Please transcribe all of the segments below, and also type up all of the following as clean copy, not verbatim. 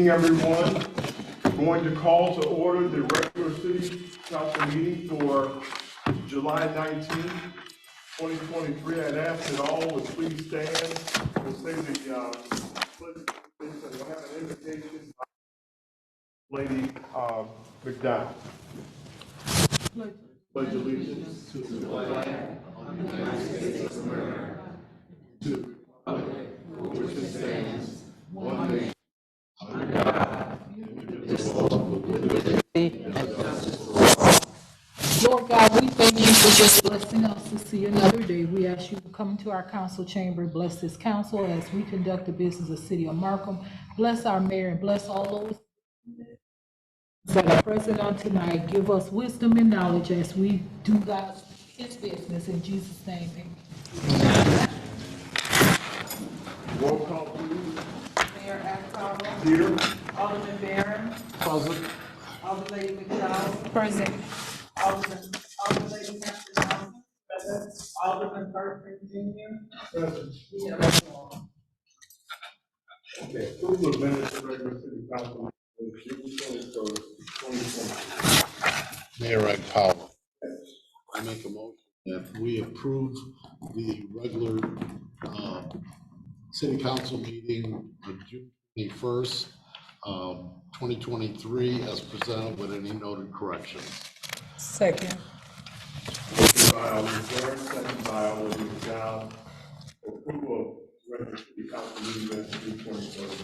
evening, everyone. Going to call to order the regular city council meeting for July 19, 2023. I'd ask that all would please stand and say the pledge. We'll have an invitation by Lady McDowell. Pledge allegiance to the flag of the United States of America, to the republic for which it stands, one nation, under God, indivisible, with liberty and justice for all. Lord God, we thank you for just blessing us to see another day. We ask you to come into our council chamber, bless this council as we conduct the business of the city of Markham. Bless our mayor and bless all those that are present on tonight. Give us wisdom and knowledge as we do his business. In Jesus' name, amen. Roll call, please. Mayor Acton. Here. Alderman Barron. Present. Alderman McDowell. Present. Alderman Hampton. Present. Alderman Burton Jr. Present. We have a quorum. Okay, approval of minutes of regular city council meeting, June 23rd, 2020. Mayor Ag Powell. I make a motion that we approve the regular city council meeting of June 21st, 2023 as presented with any noted corrections. Second. Motion by Alderman Barron, second by Alderman McDowell. Approval of regular city council meeting minutes of June 23rd,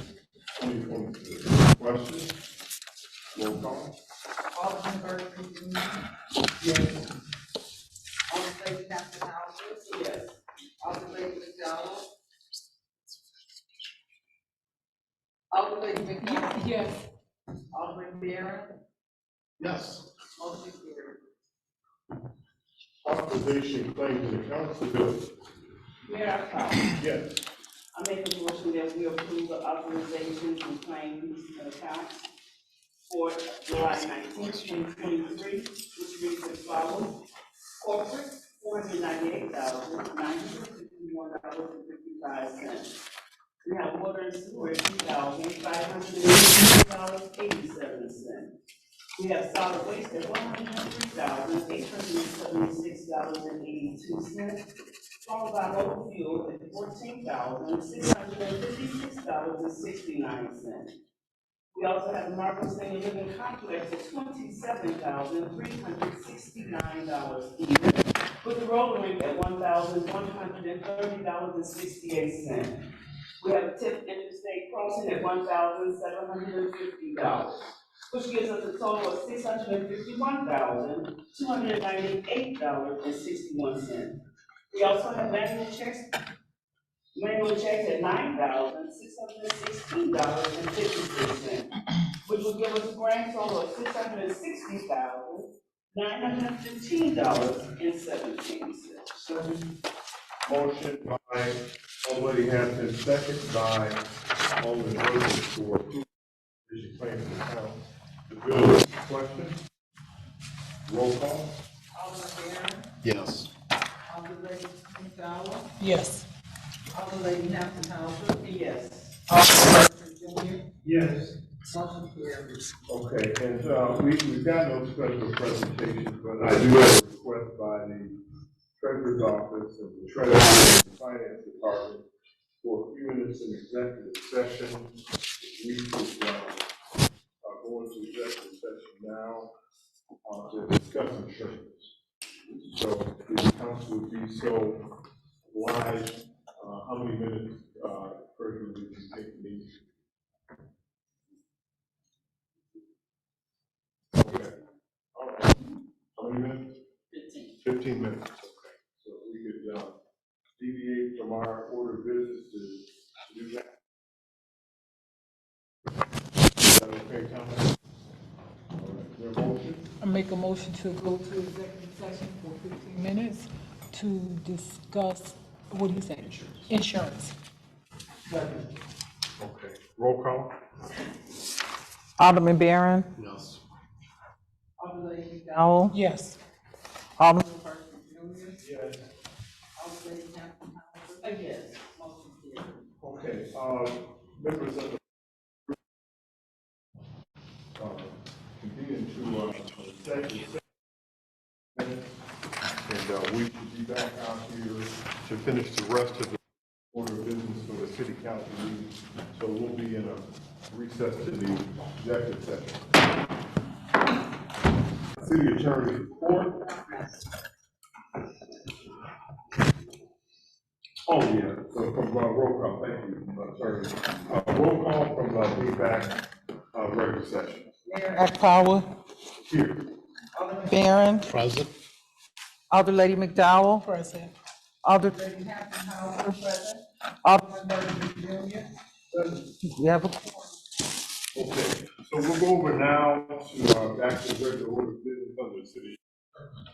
2023. Questions? Roll call. Alderman Burton Jr. Yes. Alderman Hampton. Yes. Alderman McDowell. Alderman McDowell. Yes. Alderman Barron. Yes. Motion carried. Authorization claims and accounts bill. Mayor Acton. Yes. I make a motion that we approve the authorizations and claims and accounts for July 19th, 2023, which reads as follows. Corporate, $498,951.55. We have water and sewer, $2,582.87. We have solid waste at $103,876.82. Followed by motor fuel at $14,656.69. We also have the Markham Senior Living Complex at $27,369 even, with the roller rink at $1,130.68. We have a tip interstate crossing at $1,750, which gives us a total of $651,298.61. We also have manual checks at $9,616.56, which will give us a grand total of $660,915.17. Motion by Alderman Hampton, second by Alderman Burton for approval of the claims and accounts. The bill is question. Roll call. Alderman Barron. Yes. Alderman McDowell. Yes. Alderman Hampton. Yes. Alderman Jr. Yes. Motion carried. Okay, and we've got no special presentations, but I do have a request by the Treasurer's Office and the Treasury and the Finance Department for a few minutes in executive session. We could go into executive session now to discuss insurance. So if the council would be so obliged, how many minutes, Treasurer, would you think needs? Okay, all right. How many minutes? 15 minutes, okay. So we could deviate from our order of business to do that. Is that okay, Thomas? All right, is there a motion? I make a motion to go to executive session for 15 minutes to discuss, what do you say? Insurance. Okay, roll call? Alderman Barron. Yes. Alderman McDowell. Yes. Alderman Burton Jr. Yes. Alderman Hampton. Yes. Motion carried. Okay, members of the convene into executive session. And we should be back out here to finish the rest of the order of business for the city council meeting. So we'll be in a recess to the executive session. City attorney report. Oh, yeah, so from roll call, thank you, attorney. Roll call from being back, regular session. Mayor Ekpawa, Here. Alderman Barron, Present. Alder Lady McDowell, Present. Alder Lady Hampton Howard, present, Alderman Burton Jr. We have a quorum. Okay, so we'll go over now to, back to the regular order of business under the city.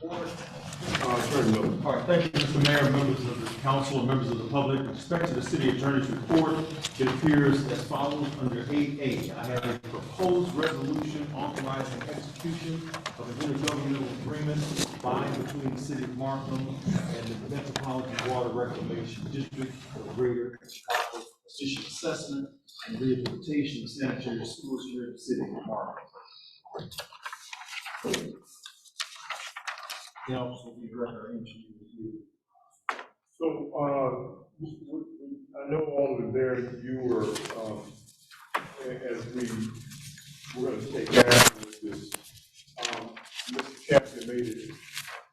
Attorney Miller. All right, thank you, Mr. Mayor, members of the council, and members of the public. With respect to the city attorney's report, it appears as follows under 8A. I have a proposed resolution authorizing execution of an intergovernmental agreement by and between the city of Markham and the Metropolitan Water Reclamation District for greater Chicago position assessment and rehabilitation of sanitary sewers here in the city of Markham. The office will be record entry review. So, I know all of there, you were, as we're gonna take action with this, Mr. Chapman made it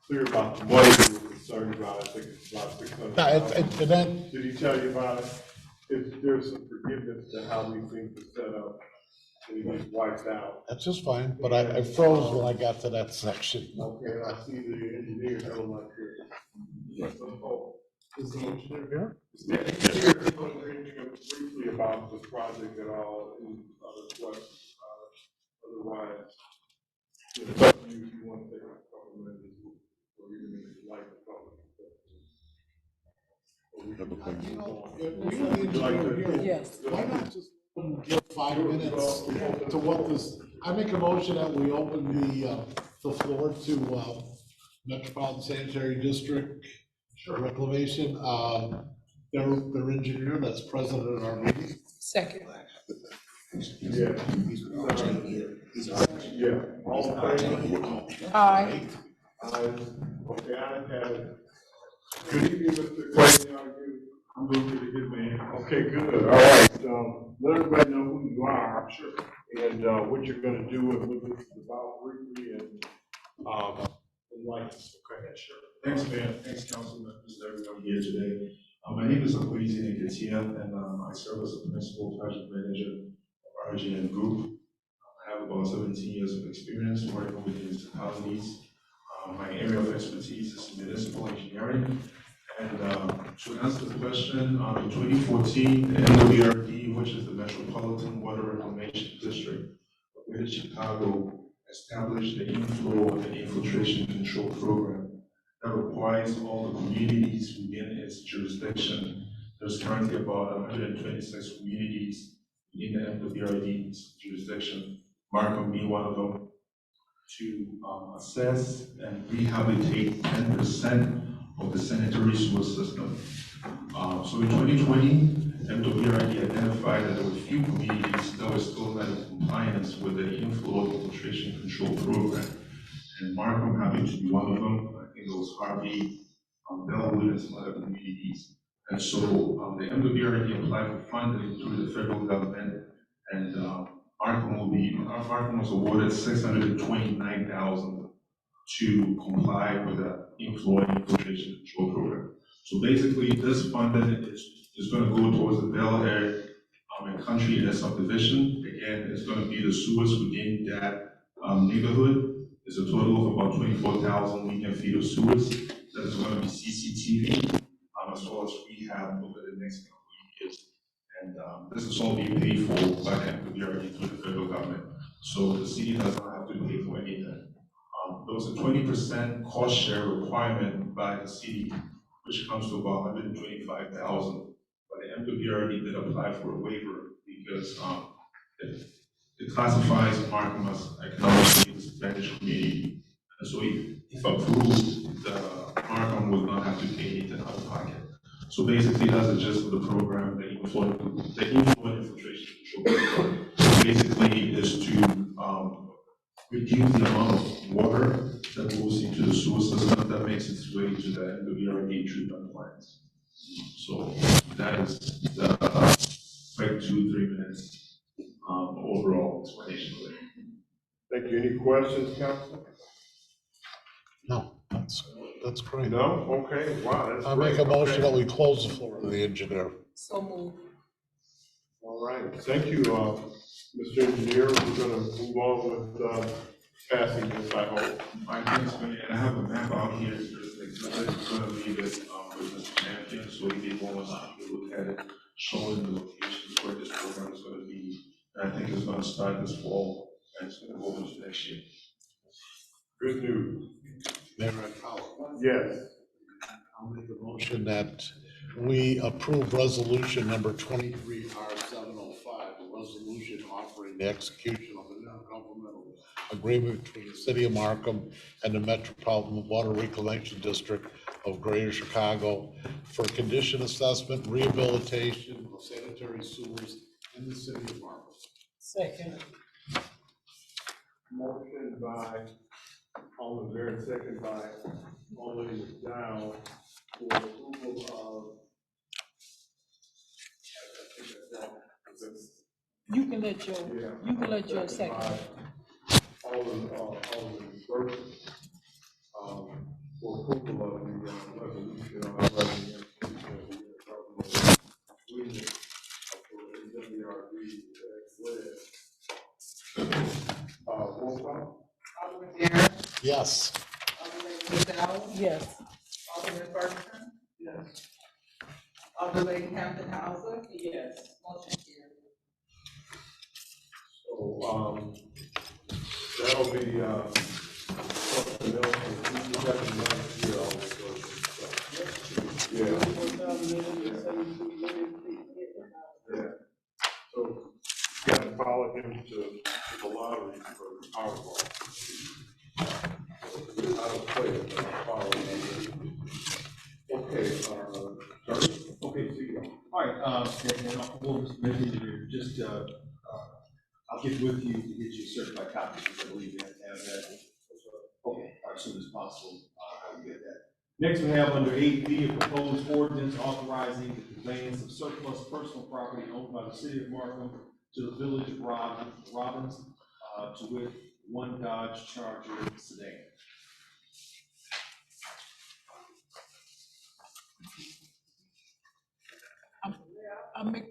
clear about the money we were concerned about. I think it's about $600,000. Did he tell you about it? There's some forgiveness to how we think the setup, and it gets wiped out. That's just fine, but I froze when I got to that section. Okay, and I see the engineer going like this. Is the engineer here? Yeah, here, briefly about the project at all, and other questions, otherwise, it's up to you if you want to take a couple of minutes, or even if you like to talk. Yes. Why not just give 5 minutes to what this, I make a motion that we open the floor to Metropolitan Sanitary District Reclamation, their engineer that's present at our meeting. Second. Yeah. Yeah. All in favor? Aye. Okay, I have it. Good evening, Mr. Clay. How are you? I'm doing pretty good, man. Okay, good. All right. Let everybody know who you are. Sure. And what you're gonna do and what this is about briefly and lights. Okay, sure. Thanks, Mayor. Thanks, council members, everyone here today. My name is Akwezi Nketia, and I serve as a principal project manager of RGN Group. I have about 17 years of experience working with municipalities. My area of expertise is municipal engineering. And to answer the question, in 2014, the MWRD, which is the Metropolitan Water Reclamation District of Greater Chicago, established the inflow and the infiltration control program that requires all the communities within its jurisdiction. There's currently about 126 communities in the MWRD's jurisdiction, Markham being one of them, to assess and rehabilitate 10% of the sanitary sewer system. So in 2020, MWRD identified that there were few communities that were still not in compliance with the inflow infiltration control program. And Markham happened to be one of them. I think it was Harvey, Bellwood, and some other communities. And so the MWRD applied for funding through the federal government, and Markham was awarded $629,000 to comply with the inflow and infiltration control program. So basically, this funding is going to go towards the Bel Air and Country Air subdivision. Again, it's going to be the sewers within that neighborhood. There's a total of about 24,000 linear feet of sewers that is going to be CCTV, as well as rehab over the next couple of years. And this is all being paid for by the MWRD through the federal government. So the city does not have to pay for anything. There was a 20% cost share requirement by the city, which comes to about $125,000. But the MWRD did apply for a waiver because it classifies Markham as economically disadvantaged community. And so if approved, Markham will not have to pay anything out of pocket. So basically, that's the gist of the program. The inflow and infiltration control program basically is to reduce the amount of water that goes into the sewer system that makes its way to the VRA treatment plants. So that is the quick 2-3 minutes overall explanation of it. Thank you. Any questions, council? No, that's great. No? Okay, wow, that's I great. make a motion that Okay. we close the floor to the engineer. So move. All right, thank you, Mr. Engineer. We're gonna move on with, passing this, I hope. I think it's gonna, and I have a map out here, it's gonna leave it, with Mr. Champion, so he can go on, to look at it, showing the locations where this program is gonna be. And I think it's gonna start this fall, and it's gonna go into next year. Good news. Mayor and Powell. Yes. I'll make a motion that we approve resolution number 23R705, a resolution offering the execution of an intergovernmental agreement between the city of Markham and the Metropolitan Water Reclamation District of Greater Chicago for condition assessment, rehabilitation of sanitary sewers in the city of Markham. Second. Motion by Alderman Barrett, second by Alderman McDowell for approval You can let your, of. you can let your second. Alderman Burton, for approval of the resolution on the agreement for WRB roll call? Alderman Barrett, Yes. Alderman McDowell, Yes. Alderman Bertrand, Yes. Alderman Hampton Hauser, Yes. motion carried. So, that'll be, something else, we got the money here also. Yeah, yeah. So, you got to follow him to the lottery for the Powerball. I don't play it, but I follow him. Okay, sorry. Okay, so you go. All right, and I'll, Mr. Engineer, just, I'll get with you to get you a certified copy, because I believe you have to have that. Okay, as soon as possible, I will get that. Next, we have under 8B, a proposed ordinance authorizing the conveyance of surplus personal property owned by the city of Markham to the village of Robbins, to wit, one Dodge Charger sedan. I make,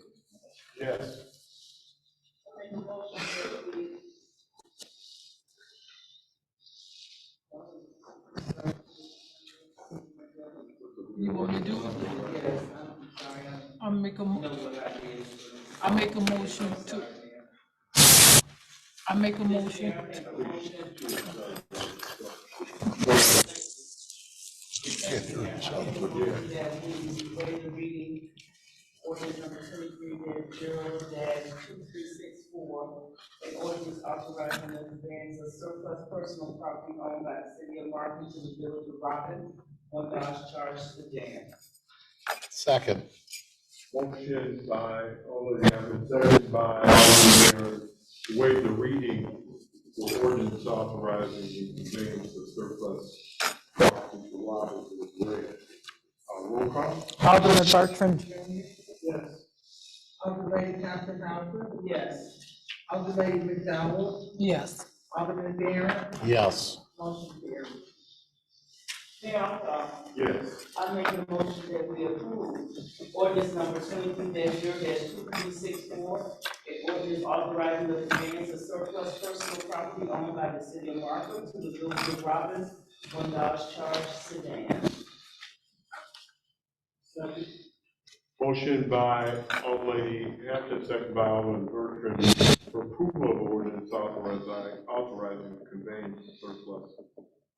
Yes. you want me to do it? Yes, I'm sorry, I make a, I make a motion to, I make a motion. that we waive the reading ordinance number 23-0-2364, an ordinance authorizing the conveyance of surplus personal property owned by the city of Markham to the village of Robbins, one Dodge Charge sedan. Second. Motion by Alderman Hammond, second by Alderman Barrett, to waive the reading for ordinance authorizing the conveyance of surplus property to Robbins is read. Roll call? Alderman Bertrand. Yes. Alderman Hampton Hauser, Yes. Alderman McDowell, Yes. Alderman Barrett, Yes. motion carried. Mayor, Yes. I make a motion that we approve ordinance number 23-0-2364, an ordinance authorizing the conveyance of surplus personal property owned by the city of Markham to the village of Robbins, one Dodge Charge sedan. Motion by Alderman Hampton, second by Alderman Bertrand, for approval of ordinance authorizing the conveyance of surplus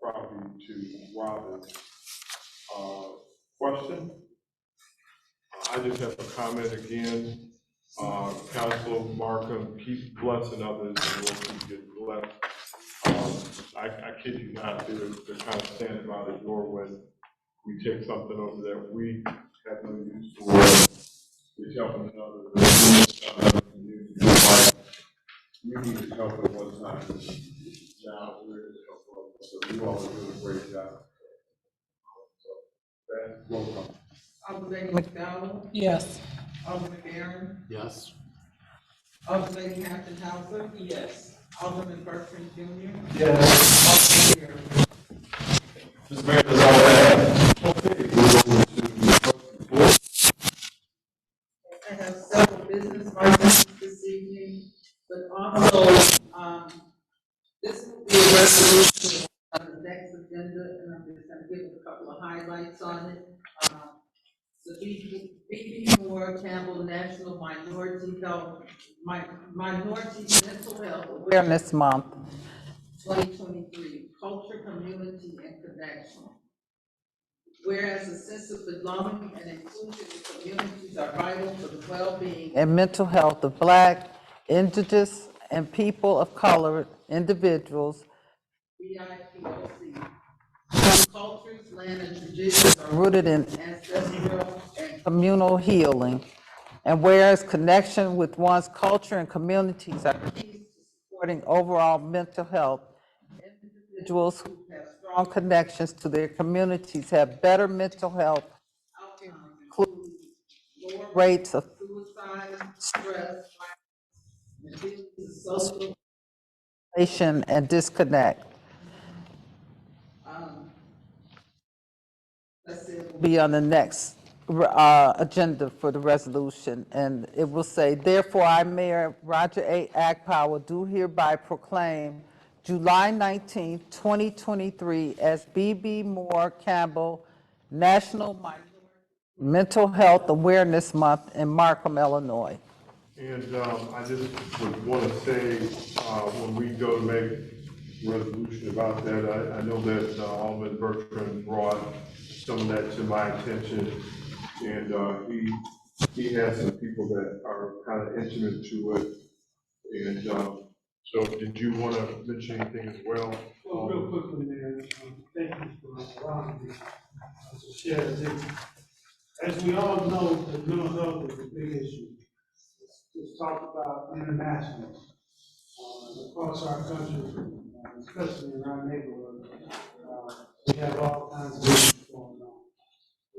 property to Robbins. Question? I just have a comment again. Council Markham, keep blessing others and we'll keep getting blessed. I kid you not, they're kind of standing by the door when we take something over there we have no use for. We're helping another community. We needed help at one time. Now you all are doing a great job. So, that, roll call. Alderman McDowell, Yes. Alderman Aaron, Yes. Alderman Hampton Hauser, Yes. Alderman Bertrand Jr. Yes. Alderman Guerra. Mr. Mayor, that's all I have. Okay, move over to the clerk's report. I have several business items this evening, but also, this will be a resolution on the next agenda, and I'm just gonna give a couple of highlights on it. The B.B. Moore Campbell National Minority Mental Health Awareness Month, 2023, Culture, Community, and Connection. Whereas a sense of belonging and inclusion in communities are vital for the well-being and mental health of Black, Indigenous, and people of color individuals, BIPOC. Some cultures, land, and traditions are rooted in ancestral and communal healing. And whereas connection with one's culture and communities are keys to supporting overall mental health, individuals who have strong connections to their communities have better mental health outcomes, including lower rates of suicide, stress, and feelings of social isolation and disconnect. Let's see, it will be on the next agenda for the resolution, and it will say, therefore, I, Mayor Roger A. Agpower, do hereby proclaim July 19, 2023 as B.B. Moore Campbell National Minority Mental Health Awareness Month in Markham, Illinois. And I just would want to say, when we go to make a resolution about that, I know that Alderman Bertrand brought some of that to my attention, and he has some people that are kind of intimate to it. And so, did you want to mention anything as well? Well, real quickly, Mayor, thank you for allowing me to share this. As we all know, the mental health is a big issue. It's talked about internationally, across our country, especially in our neighborhood. We have all kinds of issues going on.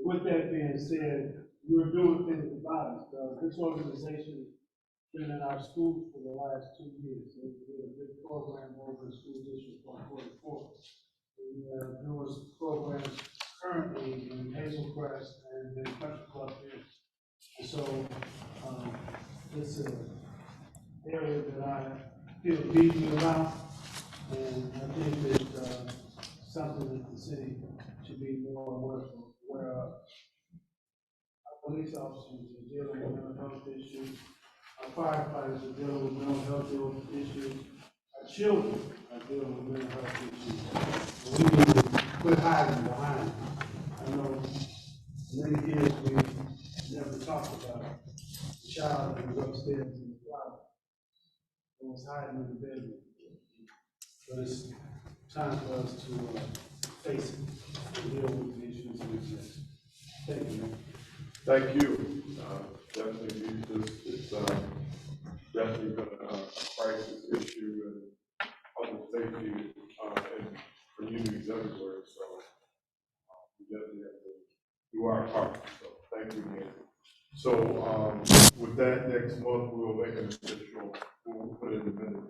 With that being said, we're doing things about it. This organization has been in our schools for the last 2 years. They did a big program over in School District 144. We are doing programs currently in Hazel Crest and in Country Club here. And so, it's an area that I feel deeply about, and I think that, something that the city should be more aware of. Our police officers are dealing with mental health issues, our firefighters are dealing with mental health issues, our children are dealing with mental health issues. We need to quit hiding behind it. I know many years we never talked about the child that was upstairs in the closet and was hiding in the bedroom. But it's time for us to face it and deal with the issues that exist. Thank you, man. Thank you. Definitely, it's definitely been a crisis issue and public safety in communities everywhere. So we definitely have to do our part. So thank you again. So with that, next month we'll make an official. We'll put in the minutes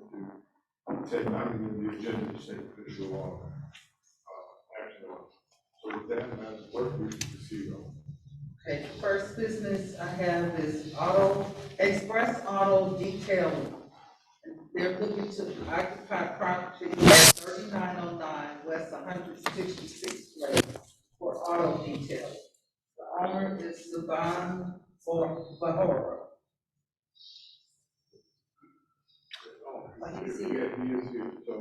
to take. I mean, in the agenda to take official action on. So with that, Madam Clerk, we should proceed on. Okay, the first business I have is Express Auto Detailing. They're looking to occupy property at 3909 West 166th Place for auto detailing. The owner is Saban Bahora. Yeah, he is here. So,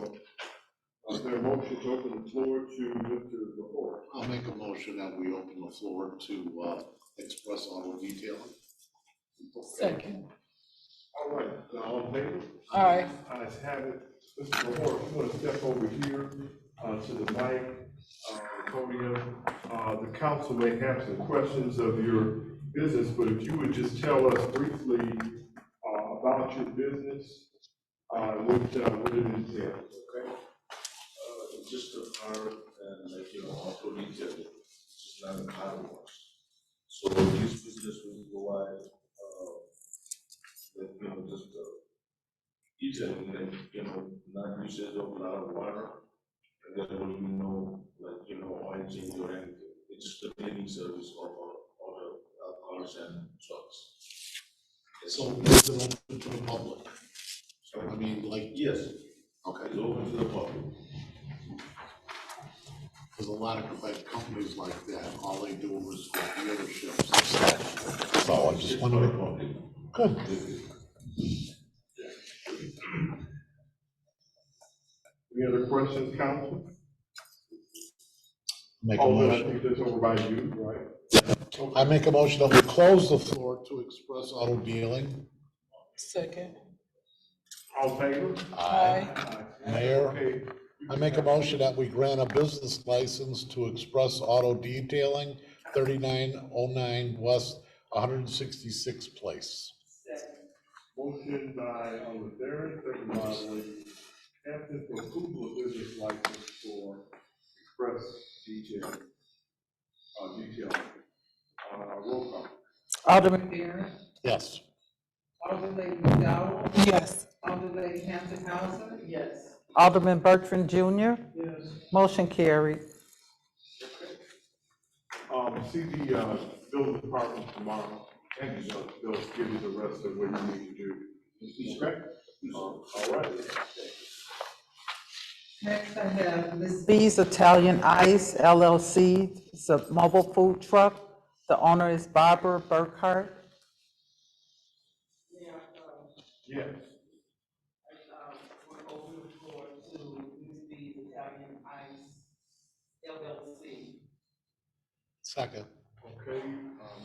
is there a motion to open the floor to Mr. Lahore? I'll make a motion that we open the floor to Express Auto Detailing. Second. All right, all in favor? All right. Ayes have it. Mr. Lahore, if you want to step over here to the mic, podium. The council may have some questions of your business, but if you would just tell us briefly about your business, what it entails, okay? Just to So this business will provide, just, detailing, like, not usage of a lot of water. And there will be no, oil change or anything. It's just the cleaning service of all the cars and trucks. So is it open to the public? So, I mean, like, Yes, okay, it's open to the public. there's a lot of like companies like that, all they do is go dealerships and stuff. So I just wondering, good. Any other questions, council? Make a Alden, I motion. think that's over by you, right? I make a motion that we close the floor to express auto dealing. Second. All in favor? Aye. Mayor, Okay. I make a motion that we grant a business license to Express Auto Detailing, 3909 West 166th Place. Motion by Alden Darren, second by Lady Hampton for approval of business license for express detailing. Roll call. Alderman Barron, Yes. Alderman McDowell, Yes. Alderman Hampton Hauser, Yes. Alderman Bertrand Jr., Yes. motion carried. See the, building department tomorrow, and they'll give you the rest of what you need to do. Okay? All right. Next, I have Miss B's Italian Ice LLC. It's a mobile food truck. The owner is Barbara Burkhart. Yeah, Yes. we're open the floor to Ms. B's Italian Ice LLC. Second. Okay,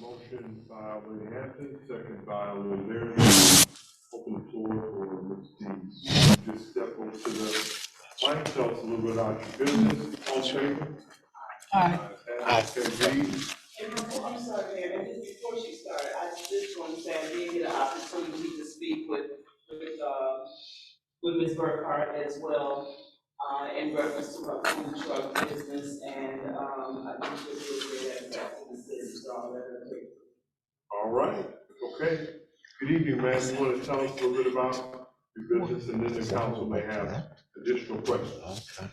motion by Lady Hampton, second by Lady Darren. Open the floor for Ms. Dees. Just step over to the mic, tell us a little bit about your business, all in favor? Aye. Okay, Dees. And before, I'm sorry, Mayor, and just before she started, I just want to say I did get an opportunity to speak with Ms. Burkhart as well, in reference to her food truck business, and, I think this was a great asset to the city, so I'll let her take. All right, okay. Good evening, ma'am. You want to tell us a little bit about your business, and then the council may have additional questions. Okay.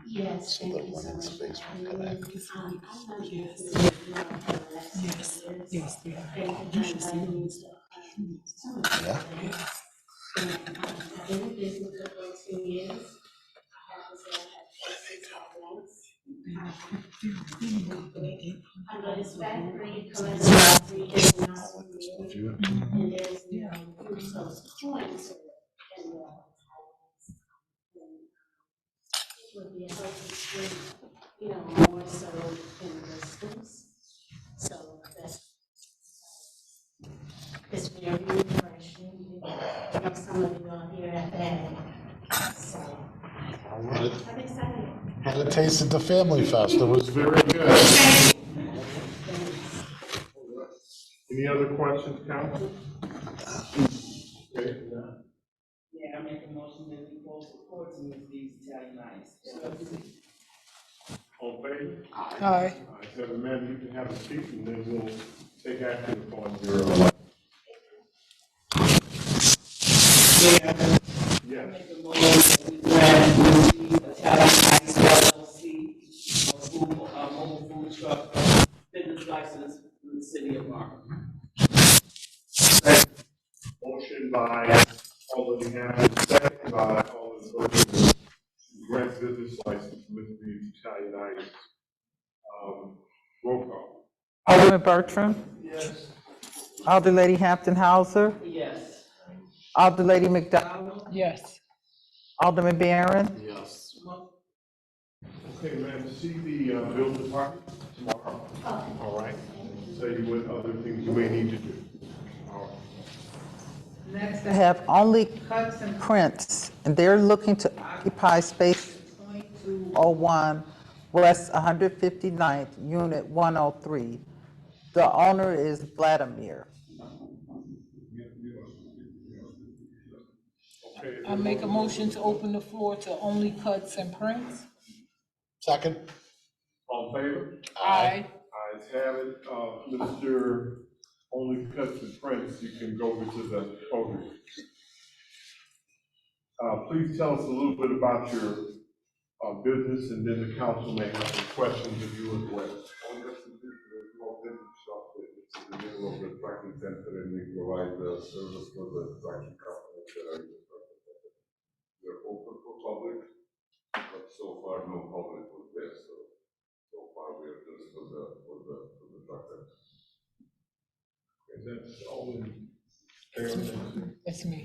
Yes, So thank that you one so in much. space for will having connect. me. I've known you Yes. for the last Yes. 7 years. Yes, they are. Thank You you should for see inviting me them. to some of the Yeah. events. And, I've been in business for 14 years. I have to say I have cases of events. I know this factory, collects factory is not real. And there's, use those coins and, it would be a healthy street, more so in the schools. So that's, it's very refreshing. Some of you are here at that. So I'm excited. Had a taste at the Family Fest. It was very good. Any other questions, council? Okay. Yeah, I make a motion that we close the floor to Ms. B's Italian Ice LLC. All in favor? Aye. All right, so ma'am, you can have a seat, and then we'll take action upon your, yes. Make a motion that we grant Ms. B's Italian Ice LLC, mobile food truck business license in the city of Markham. Motion by Alderman Hampton, second by Alderman Bertrand, to grant business license to Mr. B's Italian Ice. Roll call. Alderman Bertrand, Yes. Alderman Lady Hampton Hauser, Yes. Alderman Lady McDowell, Yes. Alderman Barron, Yes. Okay, ma'am, see the, building department tomorrow. All right, tell you what other things you may need to do. All right. Next, I have Only Cuts and Prints, and they're looking to occupy space 2201 West 159th, Unit 103. The owner is Vladimir. Okay. I make a motion to open the floor to only cuts and prints. Second. All in favor? Aye. Aye, Ayes have it. Mr. Only Cuts and Prince, you can go over to the podium. Please tell us a little bit about your business, and then the council may have some questions of you as well. It's in the middle of the trucking center, and we provide the service for the trucking companies that are they're open for public, but so far no public was there, so far we are just for the truckers. Is that all in? That's me.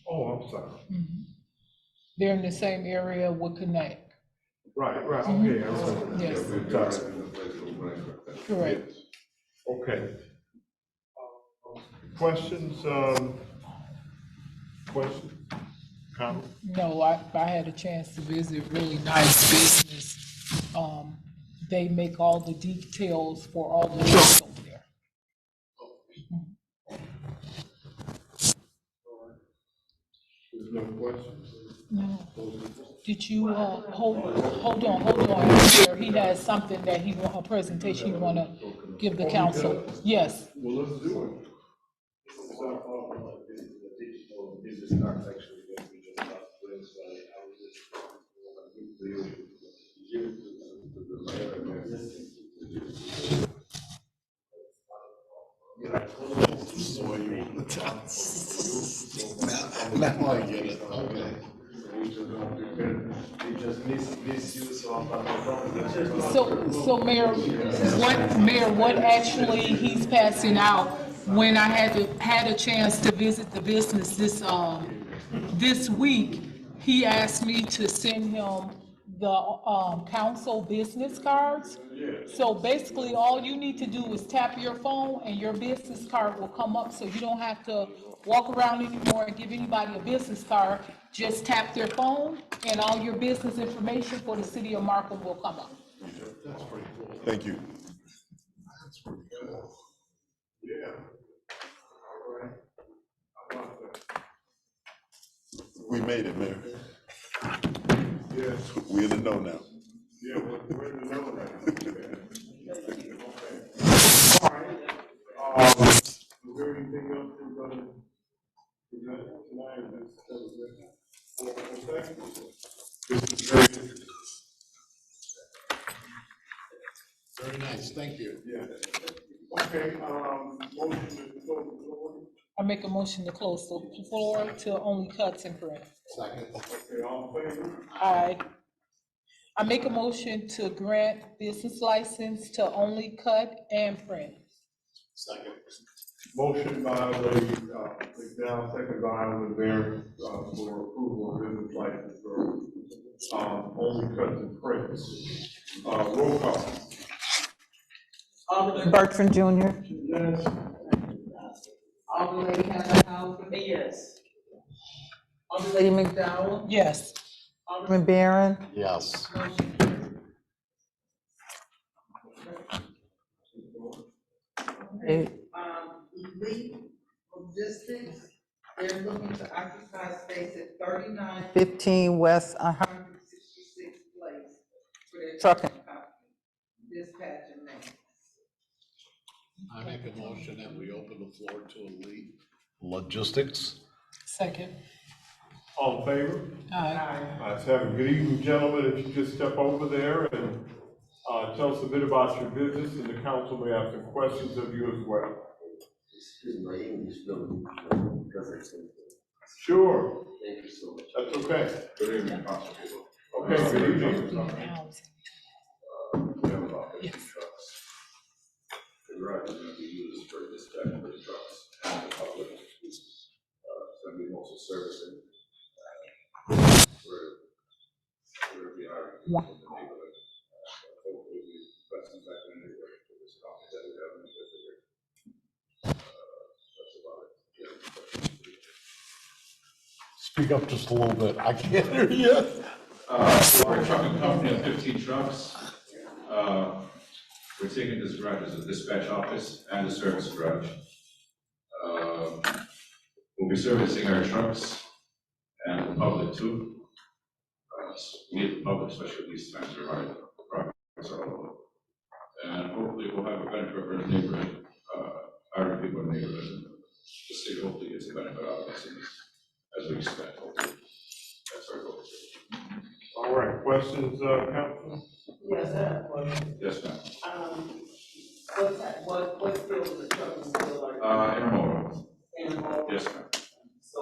Oh, I'm sorry. They're in the same area with Connect. Right, okay. I remember. Yes. Yeah, we're talking in the place of Brentwood. Correct. Yes. Okay. Questions, questions? Comments? No, I had a chance to visit, really nice business. They make all the details for all the trucks over there. There's no questions? No. Did you, hold on, he has something that a presentation he wanna give the council. Yes, Well, let's do it. The digital business cards actually that we just got put in, so I was just This is why you want the Now I get it, okay. they just misuse of so Mayor, what actually he's passing out, when I had a chance to visit the business this week, he asked me to send him the council business cards. So basically, all you need to do is tap your phone and your business card will come up, so you don't have to walk around anymore and give anybody a business card. Just tap their phone and all your business information for the city of Markham will come up. That's pretty cool. Thank you. That's pretty cool. Yeah. All right. How about that? We made it, Mayor. Yes. We in the know now. Yeah, we're in the know now. Okay. All right. Is there anything else you're gonna present tonight? Well, thank you. This is very interesting. Very nice, thank you. Yeah. Okay, motion to close the floor. I make a motion to close the floor to only cuts and print. Second. Okay, all in favor? Aye. I make a motion to grant business license to only cut and print. Second. Motion by McDowell, second by Rivera, for approval of business license for, only cuts and prints. Roll call. Alderman Bertrand Jr. Yes. Alderman Lady Hannah Yes. Alderman Lady McDowell. Yes. Alderman Barron. Yes. Motion carried. Okay, Elite Logistics, they're looking to occupy space at 3915 West 166th Place for their trucking company, dispatch and maintenance. I make a motion that we open the floor to Elite Logistics. Second. All in favor? Aye. Let's have a good evening, gentlemen. If you just step over there and tell us a bit about your business, and the council may have some questions of you as well. My English doesn't. Sure. Thank you so much. That's okay. Good evening, Constable. Okay, good evening. We have about 50 trucks. The garage is going to be used for dispatch for the trucks and the public. It's going to be also servicing. We're going to be hiring people in the neighborhood. Hopefully, we put some back in the neighborhood for this company that we have in the district. That's about it. Yeah. Speak up just a little bit, I can't hear you. We're a trucking company of 15 trucks. We're taking this garage as a dispatch office and a service garage. We'll be servicing our trucks and the public too. We need the public, especially these times, are hard. Products are all over. And hopefully we'll have a benefit for the neighborhood, hiring people in the neighborhood. The state hopefully gets a benefit out of this as we expect, hopefully. That's our goal. All right, questions, council? Yes, I have a question. Yes, ma'am. What field of the truck is still like? Intermodal. Intermodal? Yes, ma'am. So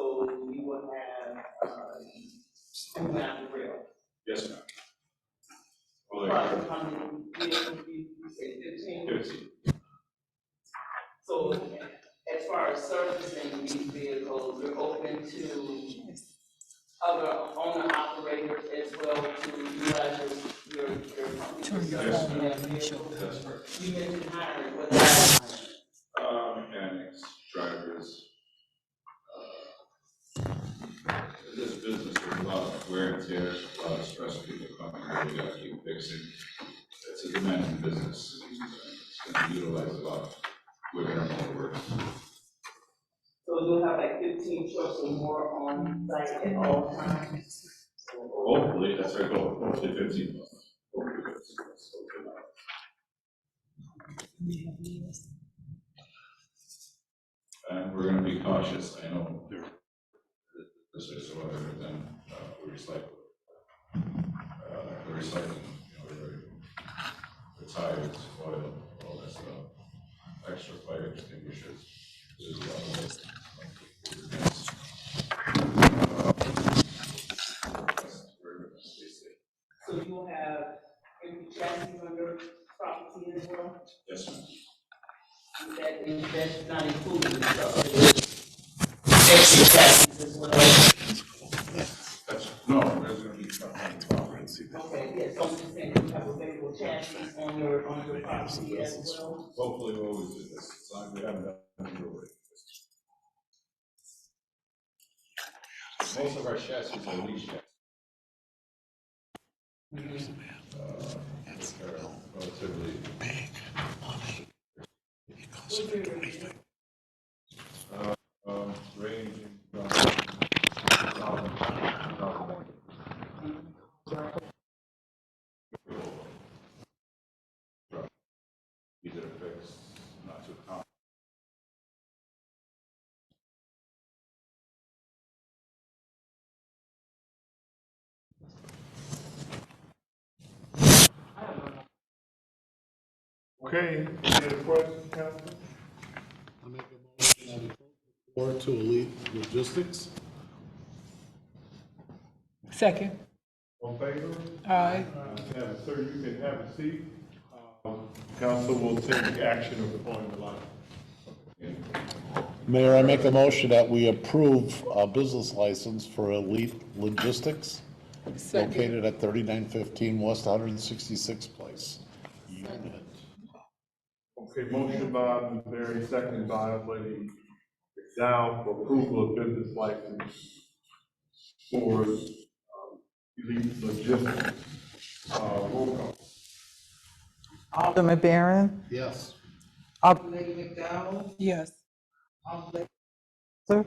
you would have, moving out the rail. Yes, ma'am. Probably how many vehicles you say 15? 15. So as far as servicing these vehicles, you're open to other owner operators as well to utilize your company? Yes, ma'am. Vehicles? That's correct. You mentioned hiring, what else? Mechanics, drivers. This business, there's a lot of wear and tear, a lot of stress, people coming, we gotta keep fixing. It's a demanding business. It's gonna utilize a lot with intermodal work. So you'll have like 15 trucks or more on site at all times? Hopefully, that's our goal, hopefully 15. Hopefully 15. And we're gonna be cautious, I know this is other than recycle. The recycling, the tires, oil, all that stuff, extra fire extinguishers. There's a lot of So you will have empty chassis on your property as well? Yes, ma'am. That's not including the extra chassis as well? No, there's gonna be stuff on the property. Okay, yes, so I'm just saying you have available chassis on your property as well? Hopefully we'll always do this, as long as we haven't done it already. Most of our chassis are lease chassis. Which are relatively big. Ranging from 1,000 either fixed, not too common. Okay, any other questions, council? I make a motion that we close the floor to Elite Logistics. Second. On favor? Aye. Have it, sir, you can have a seat. Council will take action upon the line. Mayor, I make a motion that we approve a business license for Elite Logistics Second. located at 3915 West 166th Place. Unit. Okay, motion by Ms. Berry, second by Lady McDowell for approval of business license for Elite Logistics. Roll call. Alderman Barron? Yes. Lady McDowell? Yes. Alderman.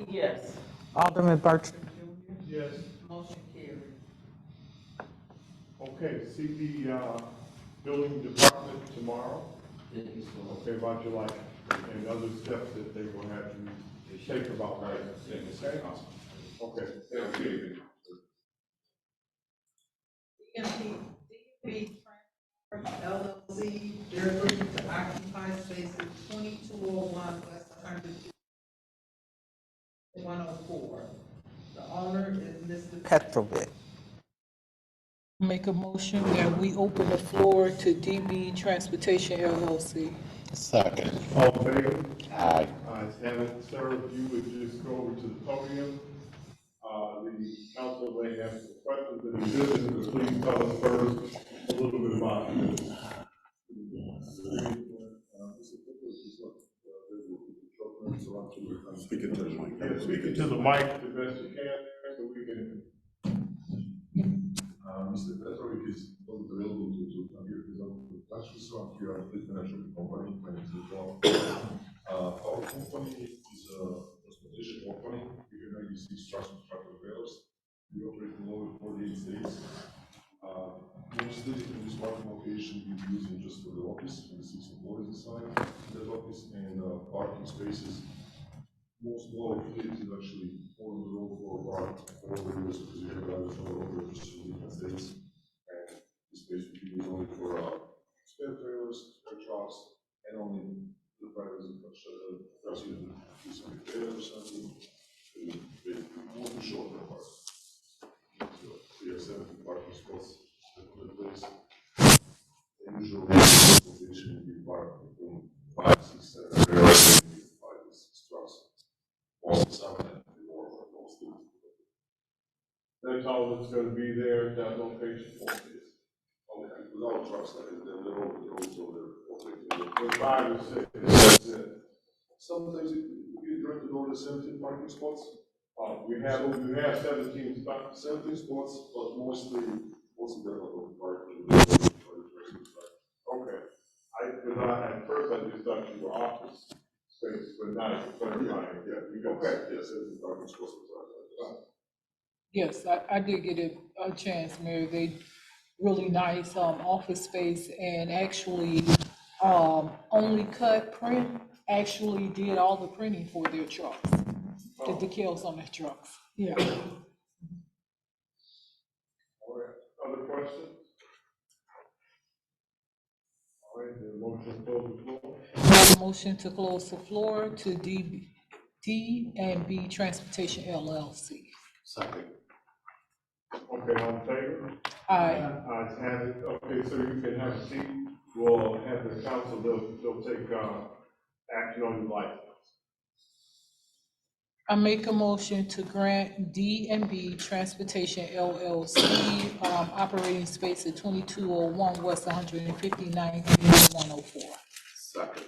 Yes. Alderman Bertrand Jr.? Yes. Motion carried. Okay, see the building department tomorrow. Okay, about July, and other steps that they will have to take about that. Okay? Okay. Okay. DMP LLC, they're looking to occupy space at 2201 West 104. The owner is Mr. Petrovic. Make a motion that we open the floor to DB Transportation LLC. Second. All in favor? Aye. Ayes have it, sir, if you would just go over to the podium. The council may have some questions that exist, but please tell us first a little bit about it. Speaking to the mic. Yeah, speaking to the mic the best you can, so we can. Mr. Petrovic is not available to come here because I'm actually so here at the international company. My name is John. Our company is a transportation company. We have 96 trucks and tractor trailers. We operate in over 48 states. Mostly in this market location. location we'll be using just for the office, and the 6 employees inside that office, and parking spaces. Most of our fleet is actually on the road for park all the years because we have drivers all over just so we can states. And the space will be used only for spare trailers, spare trucks, and only the drivers and trucks using do some repairs or something. To basically more than short of park. So we have 70 parking spots in the place. The usual location will be parked between 5, 6, 7 trailers, 5 to 6 trucks. Also, sometimes more or most of it. That's all that's gonna be there at that location. Okay, with all trucks, that is, they're all there. For 5 or 6, that's it. Sometimes you rent to go to 17 parking spots. We have 17 spots. 17 spots, but mostly them are going to parking. Okay. At first I just thought you were office space, but now you're clarifying. Yeah, okay, yeah, 17 parking spots. Yes, I did get a chance, Mayor. They really nice, office space, and actually, Only Cut Print actually did all the printing for their trucks, the decals on their trucks. Yeah. All right, other questions? All right, the motion to close the floor. Motion to close the floor to D&B Transportation LLC. Second. Okay, all in favor? Aye. Ayes have it. Okay, so you can have a seat. We'll have the council, they'll take, action on the license. I make a motion to grant D&B Transportation LLC, operating space at 2201 West 159th, 104. Second.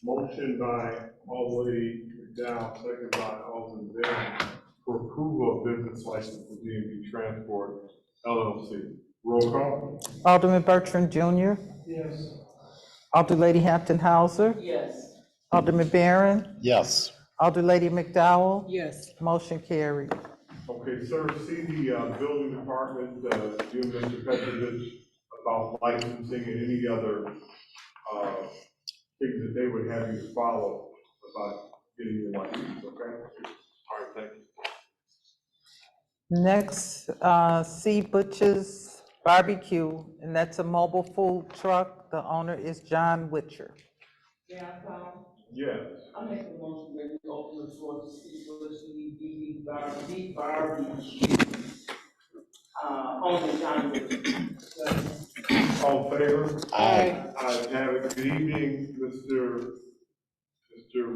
Motion by Alderman McDowell, second by Alderman Barron, for approval of business license for D&B Transport LLC. Roll call. Alderman Bertrand Jr., Yes. Alderman Lady Hampton Hauser, Yes. Alderman Barron, Yes. Alderman Lady McDowell. Yes. Motion carried. Okay, sir, see the building department, you, Mr. Petrovich, about licensing and any other things that they would have you follow about getting your license, okay? All right, thank you. Next, C. Butcher's Barbecue, and that's a mobile food truck. The owner is John Witcher. May I call? Yes. I make a motion that we open the floor to see what's the barbecue. On the John Wick. All in favor? Aye. Ayes have it. Good evening, Mr.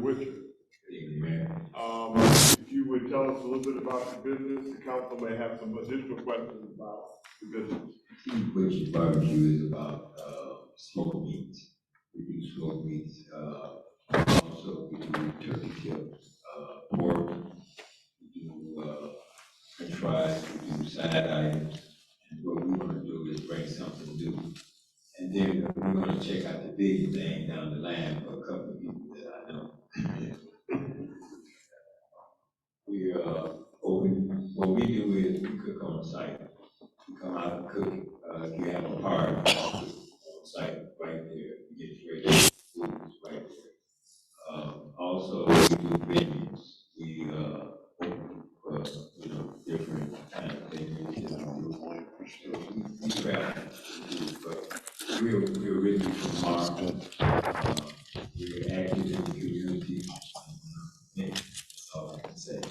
Witcher. If you would tell us a little bit about the business, the council may have some additional questions about the business. Which barbecue is about, smoked meats. We do smoked meats, also we do turkey tips, pork, we do, french fries, we do side items. And what we wanna do is bring something new. And then we're gonna check out the big thing down the line for a couple of people that I know. We, what we do is we cook on site. We come out and cook, you have a part on site right there, you get ready, food is right there. Also, we do venues, we, open for, different kind of venues. So we travel, but we're originally from Markham. We're active in the community. That's all I can say.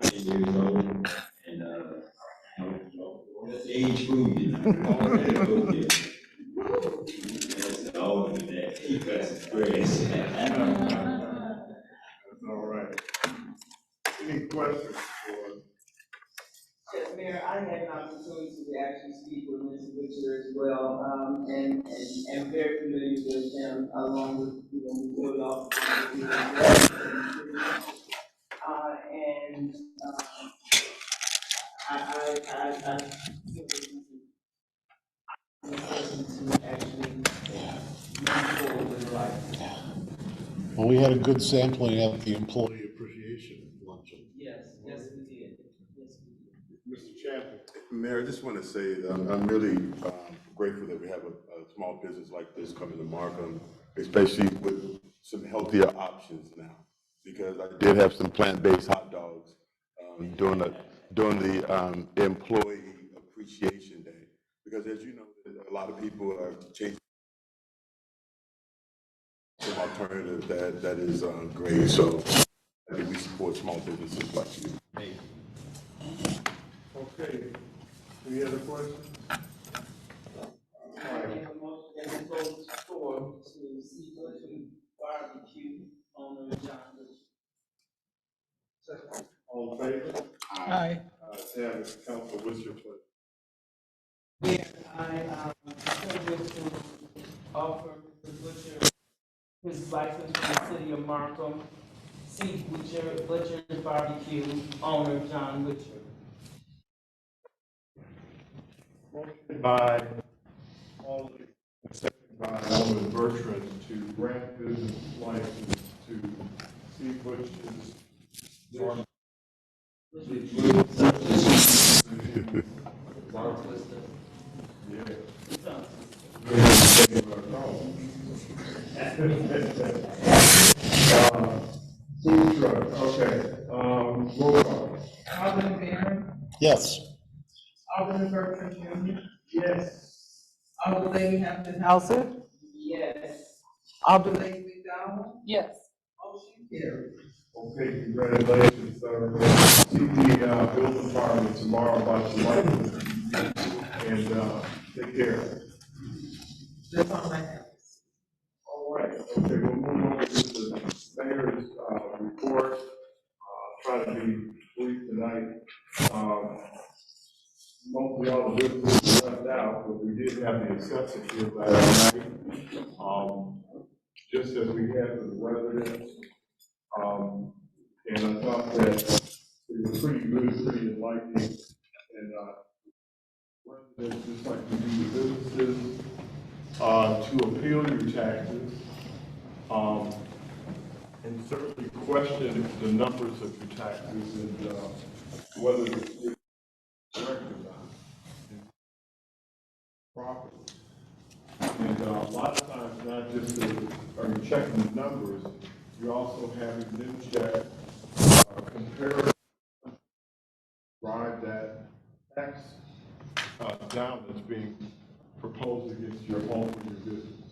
10 years old, and that's age food, That's all of that. He cuts his grass. All right. Any questions for? Yes, Mayor, I had an opportunity to actually speak with Mr. Witcher as well, and very familiar with him, along with, we built off. I to actually move forward with life. Well, we had a good sampling at the employee appreciation luncheon. Yes, we did. Yes, we did. Mr. Champion. Mayor, I just want to say that I'm really grateful that we have a small business like this coming to Markham, especially with some healthier options now. Because I did have some plant-based hot dogs during the Employee Appreciation Day. Because as you know, a lot of people are changing some alternative that is great. So I think we support small businesses like you. Okay, any other questions? I make a motion that we go to the store to see Butcher Barbecue owner John Butcher. All in favor? Aye. Have it. Council, what's your pleasure? Yeah, I wish to offer Mr. Butcher his license from the city of Markham, see Butcher's Barbecue owner John Butcher. Motion by Alderman, second by Alderman Bertrand to grant business license to C. Butch's Mark. Food truck, okay, roll call. Alderman Barron, Yes. Alderman Bertrand Jr., Yes. Alderman Lady Hampton Hauser, Yes. Alderman Lady McDonald, Yes. motion carried. Okay, congratulations, sir. See the building department tomorrow about your license. And take care. That's all I have. All right, okay, we'll move over to the mayor's report. Try to be brief tonight. Mostly all the businesses were left out, but we did have the assessor here last night. Just as we had for the residents. And I thought that it was pretty good, pretty enlightening. And residents, just like we do with businesses, to appeal your taxes. And certainly question the numbers of your taxes and whether it's correct or not. Properly. And a lot of times, not just are you checking the numbers, you're also having them check, compare, drive that tax down that's being proposed against your home or your business.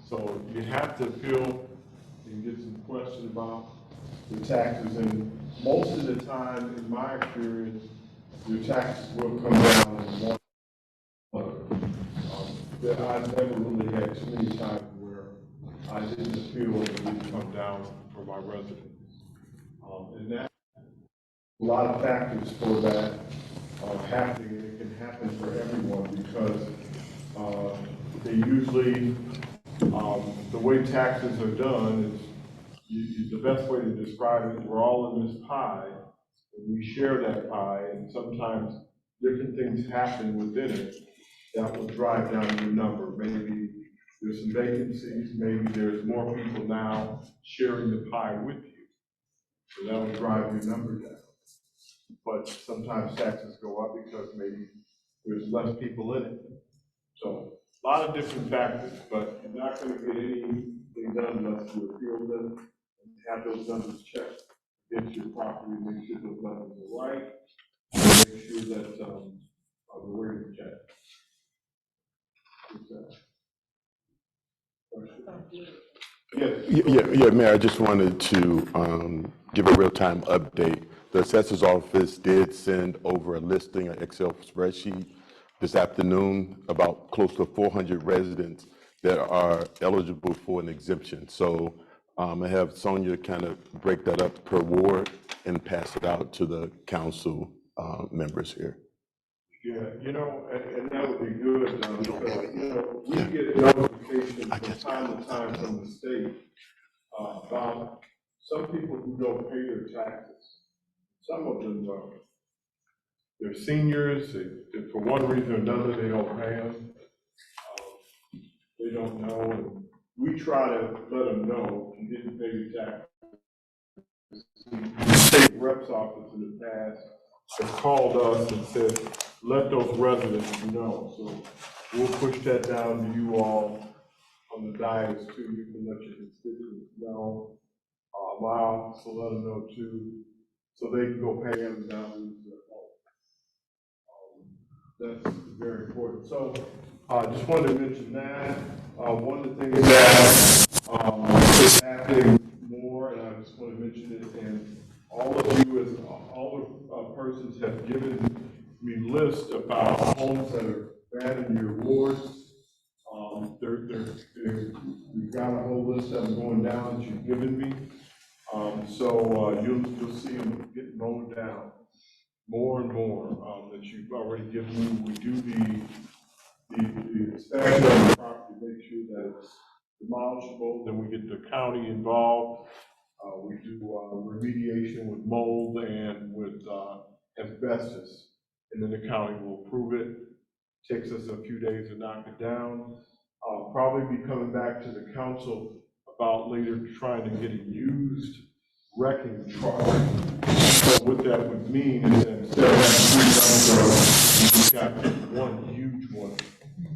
So you have to appeal and get some question about the taxes, and most of the time, in my experience, your taxes will come down in one that I've never really had too many times where I didn't appeal and it didn't come down for my residents. And that, a lot of factors for that happening, and it can happen for everyone because they usually, the way taxes are done is, the best way to describe it, we're all in this pie, and we share that pie, and sometimes different things happen within it that will drive down your number. Maybe there's some vacancies, maybe there's more people now sharing the pie with you, so that will drive your number down. But sometimes taxes go up because maybe there's less people in it. So, a lot of different factors, but you're not gonna get anything done unless you appeal them and have those numbers checked against your property, make sure those numbers are right, and make sure that, the word is checked. Yeah, Mayor, I just wanted to give a real-time update. The assessor's office did send over a listing, an Excel spreadsheet this afternoon, about close to 400 residents that are eligible for an exemption. So I have Sonia kind of break that up per ward and pass it out to the council members here. Yeah, and that would be good, because, we get notifications from time to time from the state about some people who don't pay their taxes. Some of them don't. They're seniors, if for one reason or another, they don't pay them. They don't know, and we try to let them know you didn't pay your taxes. The state rep's office in the past has called us and said, let those residents know. So we'll push that down to you all on the dais too. You can let your constituents know, allow, so let them know too, so they can go pay them down to their home. That's very important. So I just wanted to mention that. One of the things that is happening more, and I just want to mention it, and all of you, as all the persons have given me lists about homes that are bad in your wards. We've got a whole list of them going down that you've given me. So you'll see them get mowed down more and more that you've already given me. We do the inspection of the property, make sure that it's demolishable. Then we get the county involved. We do remediation with mold and with asbestos, and then the county will approve it. Takes us a few days to knock it down. I'll probably be coming back to the council about later trying to get a used wrecking truck. So what that would mean is that instead of having 3 dump trucks, you just got one huge one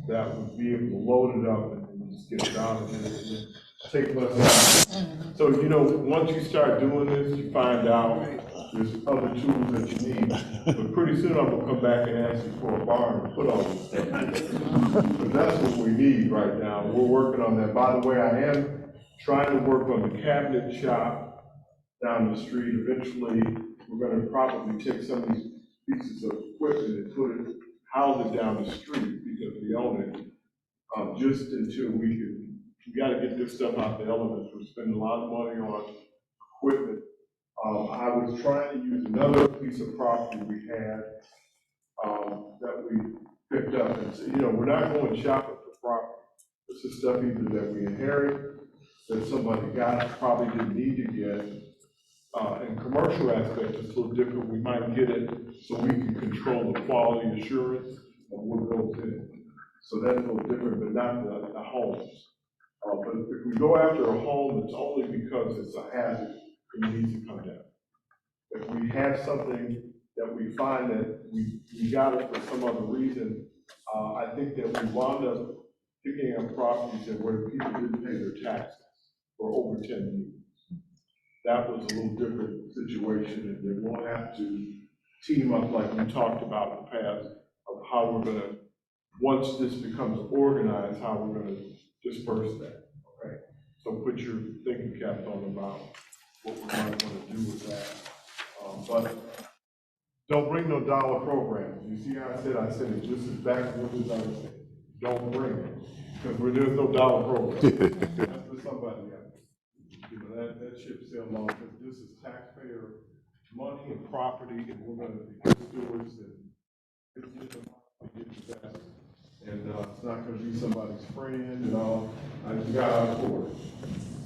that would be able to load it up and just get it down and take less time. So, you know, once you start doing this, you find out there's other tools that you need. But pretty soon I'm gonna come back and ask you for a barn to put all this stuff in. But that's what we need right now. We're working on that. By the way, I am trying to work on the cabinet shop down the street. Eventually, we're gonna probably take some of these pieces of equipment and put it, house it down the street because we own it. Just until we gotta get this stuff out the elements. We're spending a lot of money on equipment. I was trying to use another piece of property we had that we picked up, and so, you know, we're not going shopping for property. This is stuff either that we inherit, that somebody got, probably didn't need to get. In commercial aspect, it's a little different. We might get it so we can control the quality assurance of what goes in. So that's a little different, but not the homes. But if we go after a home, it's only because it's a hazard and it needs to come down. If we have something that we find that we got it for some other reason, I think that we wound up picking up properties that where people didn't pay their taxes for over 10 years. That was a little different situation, and they won't have to team up like we talked about in the past of how we're gonna, once this becomes organized, how we're gonna disperse that, okay? So put your thinking caps on about what we might want to do with that. But don't bring no dollar programs. You see how I said it just as backwards as I said. Don't bring it, because there's no dollar program. That's for somebody else. You know, that ship sailed long, because this is taxpayer money and property, and we're gonna be good stewards, and it's just a get the best. And it's not gonna be somebody's friend and all. I just got out of court.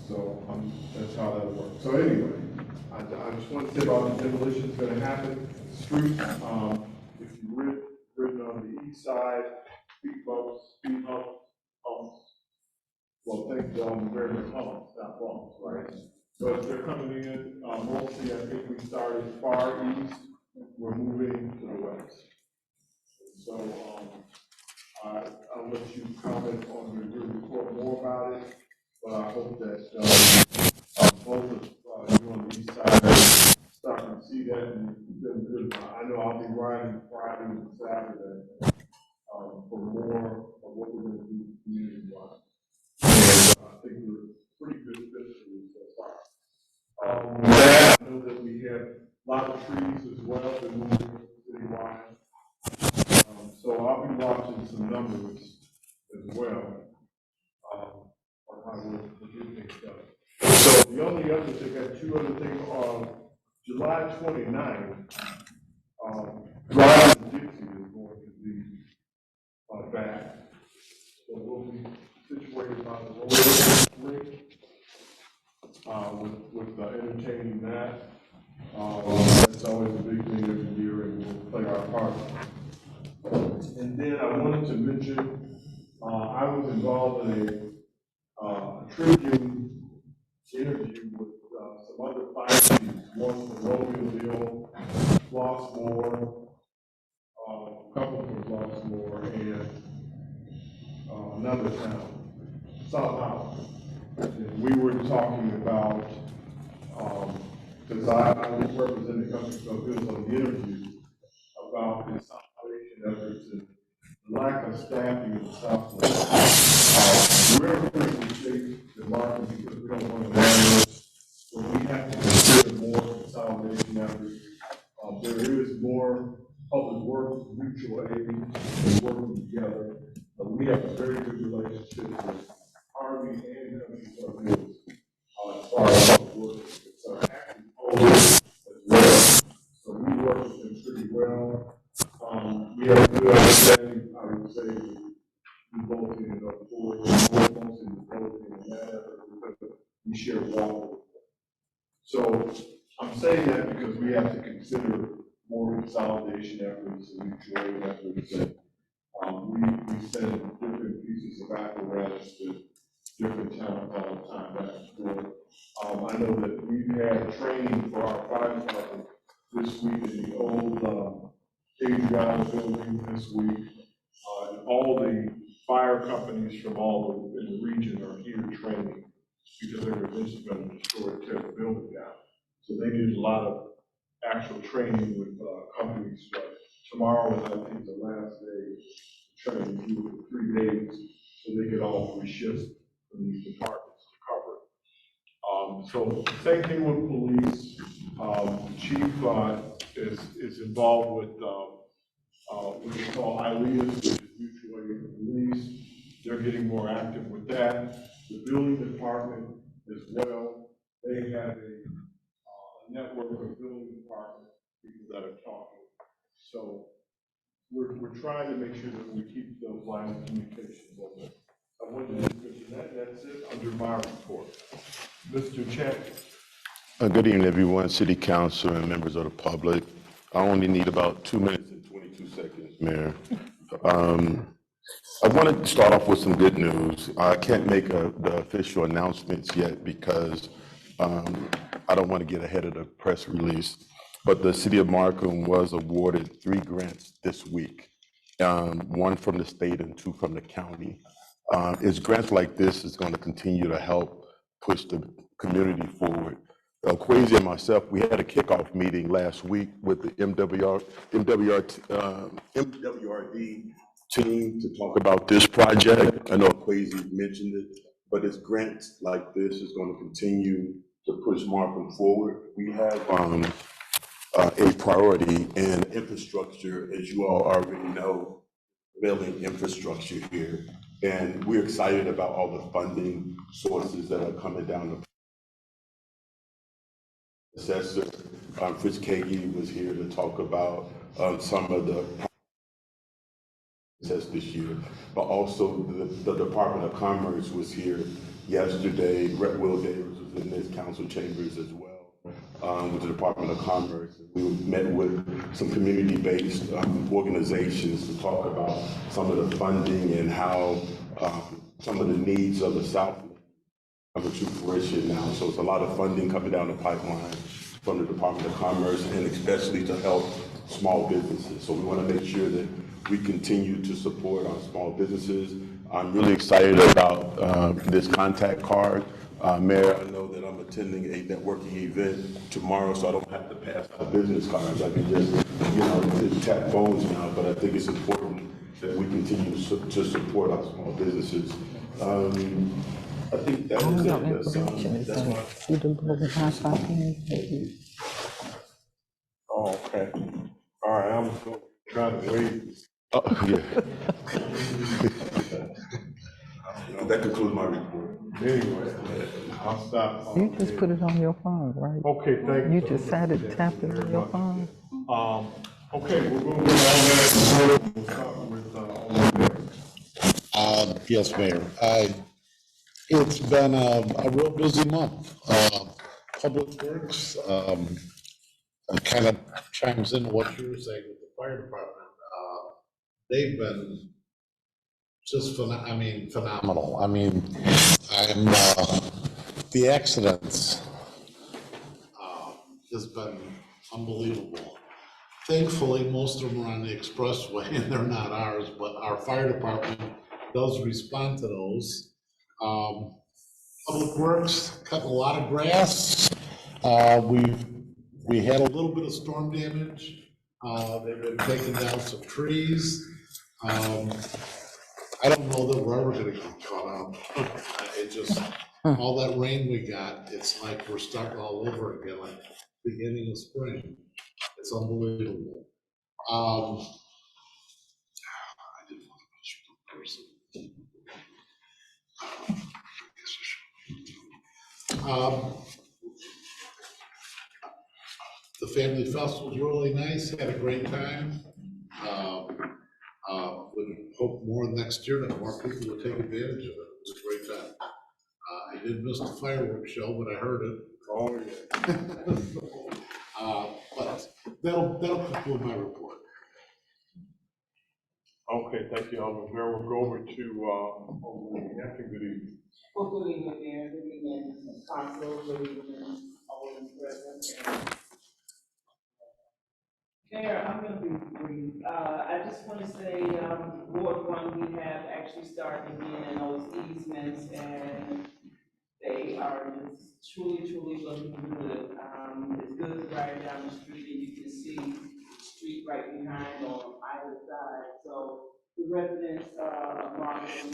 So that's how that works. So anyway, I just want to say about the demolition that's going to happen. Streets, if you ridden on the east side, speed humps. Well, thank you, very much humps, not bumps, right? But they're coming in, mostly, I think we started far east, we're moving to the west. So, I'll let you comment on your report more about it, but I hope that, both of you on the east side start to see that and feel good. I know I'll be riding Friday and Saturday, for more of what we're gonna do community-wise. I think we're pretty good fiscally so far. I know that we have a lot of trees as well that move citywide. So I'll be watching some numbers as well, on how we'll get things done. So the only other thing, I got 2 other things on July 29th, Drive in Dixie is going to be, back. So we'll be situated by the road with entertaining that. That's always a big thing every year, and we'll play our part. And then I wanted to mention, I was involved in a Tribune interview with some other fire chiefs, one from Romeoville, Flossmoor, a couple from Flossmoor, and another town, South Island. And we were talking about, because I represent the country club bills on the interview about consolidation efforts and lack of staffing in the Southland. We're in the state, the market, because we don't want to manage, so we have to consider more consolidation efforts. There is more public works, mutual aid, and working together. We have a very good relationship with Army and country club bills, as far as public works. It's actually over as well. So we work with them pretty well. We have a good understanding, I would say, we both in the board, most in the board in that effort because we share water. So I'm saying that because we have to consider more consolidation efforts and mutual aid efforts. And we send different pieces of apparatus to different towns all the time back and forth. I know that we've had training for our fire department this week in the old Adriana building this week. And all the fire companies from all in the region are here training because they were eventually going to destroy, tear the building down. So they did a lot of actual training with companies. Tomorrow is, I think, the last day of training, do 3 days, so they get all 3 shifts from these departments to cover. So same thing with police. Chief is involved with what we call ILEAs, which is mutual aid for police. They're getting more active with that. The building department as well. They have a network of building department people that are talking. So we're trying to make sure that we keep those lines of communication open. I wanted to mention that's it under my report. Mr. Chan. Good evening, everyone, City Council and members of the public. I only need about 2 minutes and 22 seconds, Mayor. I wanted to start off with some good news. I can't make the official announcements yet because I don't want to get ahead of the press release, but the City of Markham was awarded 3 grants this week, 1 from the state and 2 from the county. It's grants like this is going to continue to help push the community forward. Quasi and myself, we had a kickoff meeting last week with the MWRD team to talk about this project. I know Quasi mentioned it, but it's grants like this is going to continue to push Markham forward. We have a priority in infrastructure, as you all already know, building infrastructure here. And we're excited about all the funding sources that are coming down the Assessor Fritz Kagi was here to talk about some of the process this year, but also the Department of Commerce was here yesterday. Rep. Will Davis was in this council chambers as well with the Department of Commerce. We met with some community-based organizations to talk about some of the funding and how some of the needs of the South coming to fruition now. So it's a lot of funding coming down the pipeline from the Department of Commerce and especially to help small businesses. So we want to make sure that we continue to support our small businesses. I'm really excited about this contact card. Mayor, I know that I'm attending a networking event tomorrow, so I don't have to pass out business cards. I can just, just tap phones now, but I think it's important that we continue to support our small businesses. I think that is it. Oh, okay. All right, I'm trying to wait. Oh, yeah. That concludes my report. Anyway, I'll stop. You just put it on your phone, right? Okay, thank you. You just had it tapped it on your phone. Okay, we're going to get all that. We'll start with Yes, Mayor. It's been a real busy month. Public Works kind of chimes into what you were saying with the fire department. They've been just phenomenal. I mean, the accidents has been unbelievable. Thankfully, most of them are on the expressway and they're not ours, but our fire department does respond to those. Public Works cut a lot of grass. We had a little bit of storm damage. They've been taking down some trees. I don't know that we're ever gonna get caught up. It just, all that rain we got, it's like we're starting all over again, like beginning of spring. It's unbelievable. I didn't want to mention the person. The family festival was really nice, had a great time. Would hope more next year that more people would take advantage of it. It was a great time. I did miss the fireworks show, but I heard it. Oh, yeah. But that'll conclude my report. Okay, thank you, Alderman Mayor. We'll go over to, Alderman Hampton. Good evening. Well, good evening, Mayor, good evening, Council, good evening, Alderman President. Mayor, I'm gonna be brief. I just want to say, Ward One, we have actually started again those easements, and they are just truly looking good. It's good to ride down the street and you can see the street right behind on either side. So the residents, of Markham,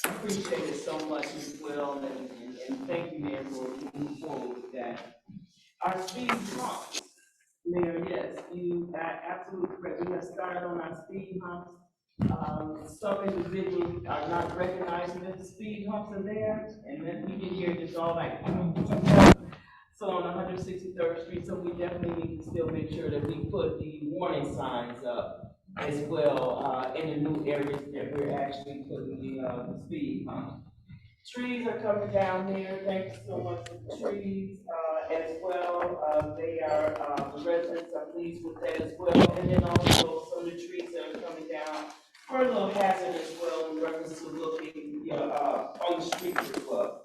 appreciate it so much as well, and thank you, Mayor, for moving forward with that. Our speed humps, Mayor, yes, you are absolutely correct. We have started on our speed humps. Some individuals are not recognizing that the speed humps are there, and then you can hear just all like, so on 163rd Street, so we definitely need to still make sure that we put the warning signs up as well, in the new areas that we're actually putting the speed humps. Trees are coming down here, thank you so much for the trees, as well, they are, the residents are pleased with that as well, and then also some of the trees that are coming down for a little hazard as well in reference to looking, on the street as well.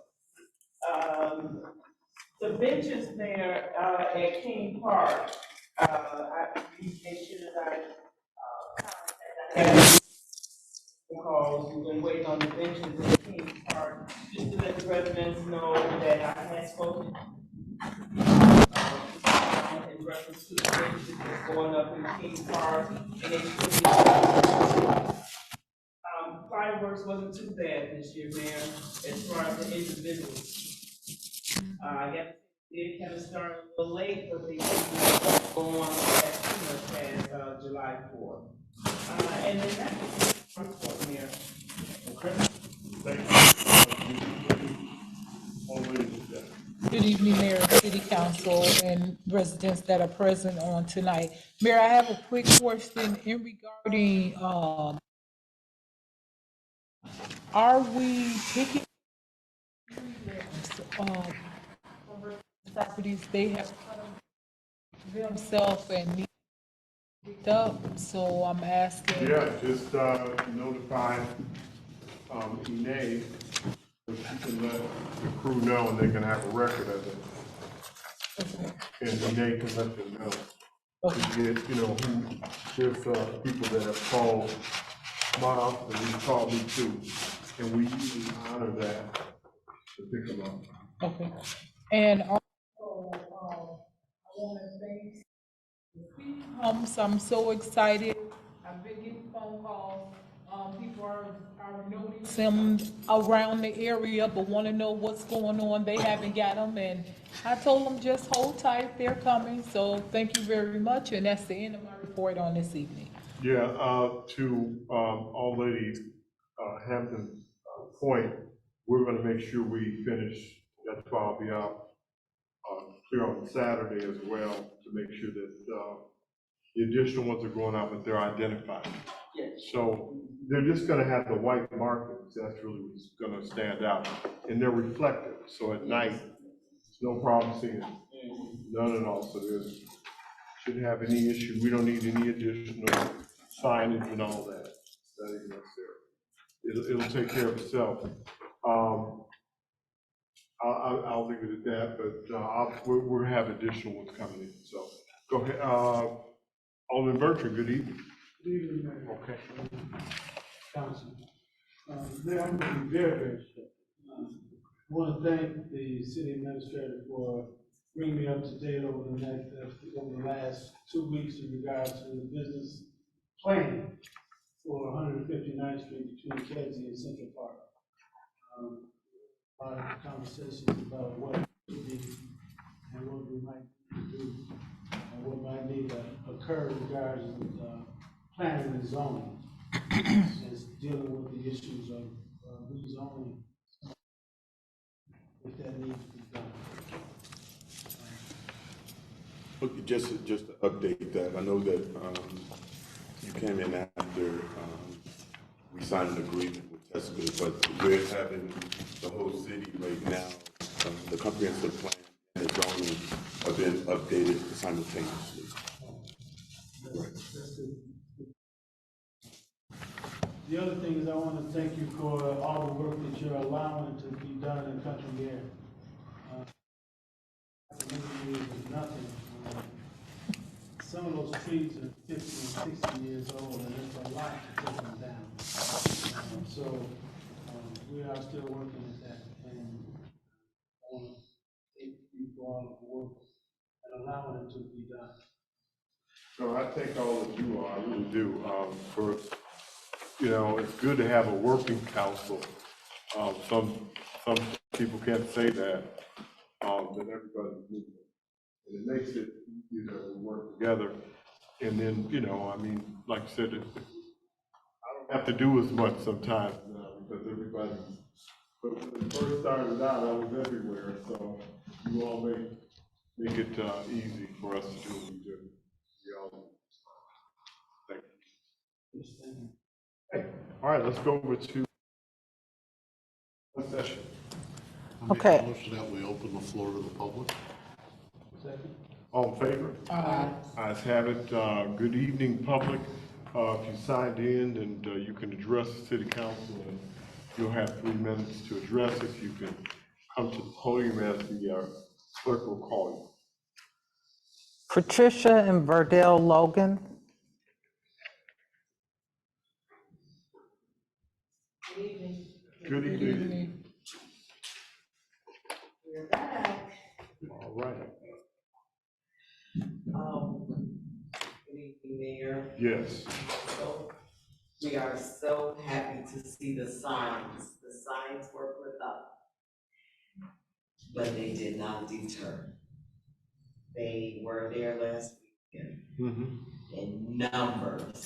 The benches there, at King Park, make sure that I calls, we've been waiting on the benches at King Park, just to let the residents know that I had spoken in reference to the benches that's going up in King Park, and it should be. Fireworks wasn't too bad this year, Mayor, as far as the individuals. I guess it kind of started a little late, but they didn't go on as soon as July 4th. And then that's my report, Mayor. Okay, thank you. Good evening, Mayor, City Council, and residents that are present on tonight. Mayor, I have a quick question in regarding, are we picking properties they have themselves and need picked up? So I'm asking. Yeah, just, notify, Ine, so she can let the crew know and they can have a record of it. Okay. And Ine can let them know. Okay. To get, who, there's, people that have called my office, and he called me too, and we usually honor that to pick them up. Okay. And also, I want to thank the speed humps. I'm so excited. I've been getting phone calls. People are noticing them around the area, but want to know what's going on. They haven't got them, and I told them just hold tight. They're coming. So thank you very much, and that's the end of my report on this evening. Yeah, to, All Lady, Hampton's point, we're gonna make sure we finish, that's why I'll be out, clear on Saturday as well, to make sure that, the additional ones are going out, but they're identified. Yes. So they're just gonna have the white markings, that's really what's gonna stand out, and they're reflective, so at night, there's no problem seeing them, none at all, so there's, shouldn't have any issue, we don't need any additional signage and all that, that ain't necessary. It'll take care of itself. I'll leave it at that, but, we're gonna have additional ones coming in, so, go ahead, Alderman Bertrand, good evening. Good evening, Mayor. Okay. Council. Mayor, I'm going to be very, very short. I want to thank the city administrator for bringing me up to date over the last 2 weeks in regards to the business plan for 159th Street between Kedzie and Central Park. A lot of conversations about what would be and what we might do and what might need to occur regarding planning and zoning. Is dealing with the issues of rezoning, if that needs to be done. Okay, just to update that, I know that you came in after we signed an agreement with Jessica, but we're having the whole city right now, the comprehensive plan and the zoning have been updated simultaneously. The other thing is I want to thank you for all the work that you're allowing to be done in Country Air. Many years is nothing. Some of those trees are 50 and 60 years old, and it's a lot to take them down. So we are still working at that, and I want to thank you for all the work and allowing it to be done. So I thank all of you, I really do. First, you know, it's good to have a working council. Some people can't say that everybody's moving. And it makes it easier to work together. And then, you know, I mean, like I said, I don't have to do as much sometimes now because everybody's, but when it first started out, I was everywhere. So you all make it easy for us to do what we do. We all thank you. Yes, thank you. Okay. All right, let's go over to one session. I make a motion that we open the floor to the public. Second. All in favor? Aye. Ayes have it. Good evening, public. If you signed in, and you can address the city council, and you'll have 3 minutes to address it. You can come to the podium as the clerk will call you. Patricia and Verdell Logan. Good evening. We're back. All right. Good evening, Mayor. Yes. So, we are so happy to see the signs. The signs were put up, but they did not deter. They were there last weekend in numbers,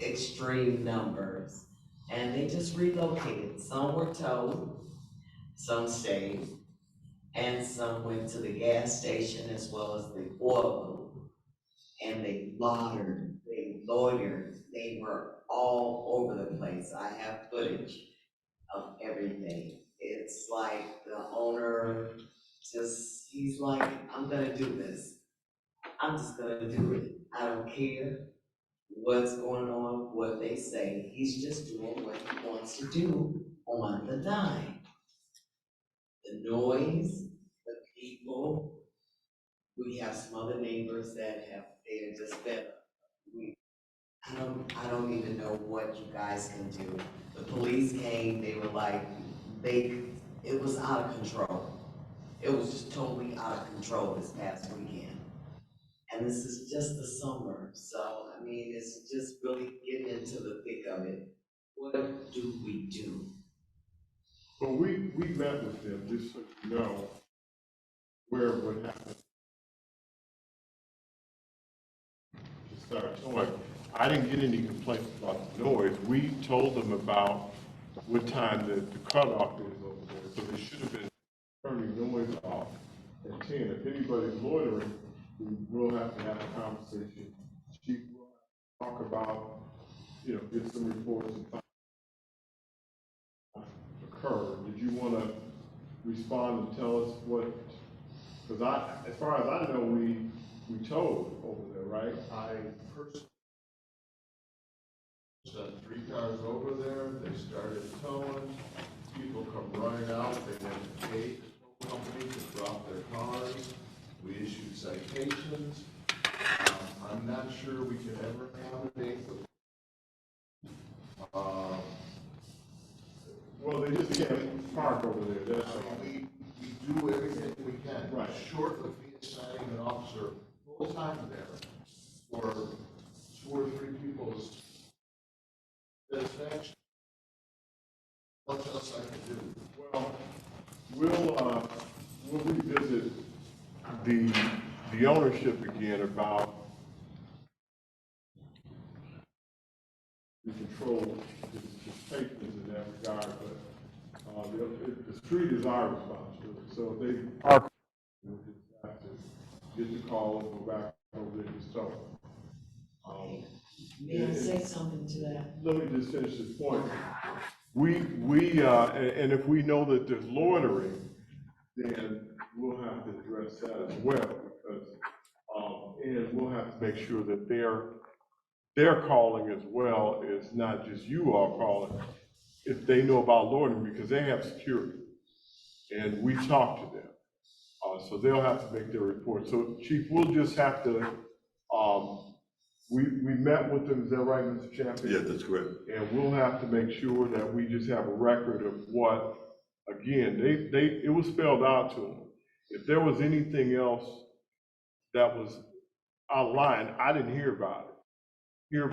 extreme numbers, and they just relocated. Some were towed, some stayed, and some went to the gas station as well as the oil loop. And they loitered, they were all over the place. I have footage of everything. It's like the owner he's like, I'm gonna do this. I'm just gonna do it. I don't care what's going on, what they say. He's just doing what he wants to do on the dime. The noise, the people, we have some other neighbors that they're just fed up. I don't even know what you guys can do. The police came, they were like, it was out of control. It was just totally out of control this past weekend. And this is just the summer, so, I mean, it's just really getting into the thick of it. What do we do? Well, we met with them, just so you know where what happened. To start towing. I didn't get any complaints about the noise. We told them about what time the cutoff is over there, so they should have been turning noise off at 10. If anybody's loitering, we will have to have a conversation. Chief will talk about, you know, get some reports and occur. Did you want to respond and tell us what? Because as far as I know, we towed over there, right? I personally done 3 cars over there. They started towing. People come running out. They had to pay the tow company to drop their cars. We issued citations. I'm not sure we can ever accommodate Well, they just can't park over there, that's all. we do everything we can. Right. Short of me assigning an officer full-time there for 2 or 3 people's satisfaction. What else I can do? Well, we'll revisit the ownership again about the control, the patrons in that regard, but, the street is our responsibility, so they are, we'll just have to get the call and go back over there and start. May I say something to that? Let me just finish this point. And if we know that there's loitering, then we'll have to address that as well, because, and we'll have to make sure that their calling as well is not just you all calling, if they know about loitering, because they have security, and we talk to them. So they'll have to make their report. So Chief, we'll just have to, we met with them, is that right, Mr. Champion? Yeah, that's correct. And we'll have to make sure that we just have a record of what, again, it was spelled out to them. If there was anything else that was outlined, I didn't hear about it. Hear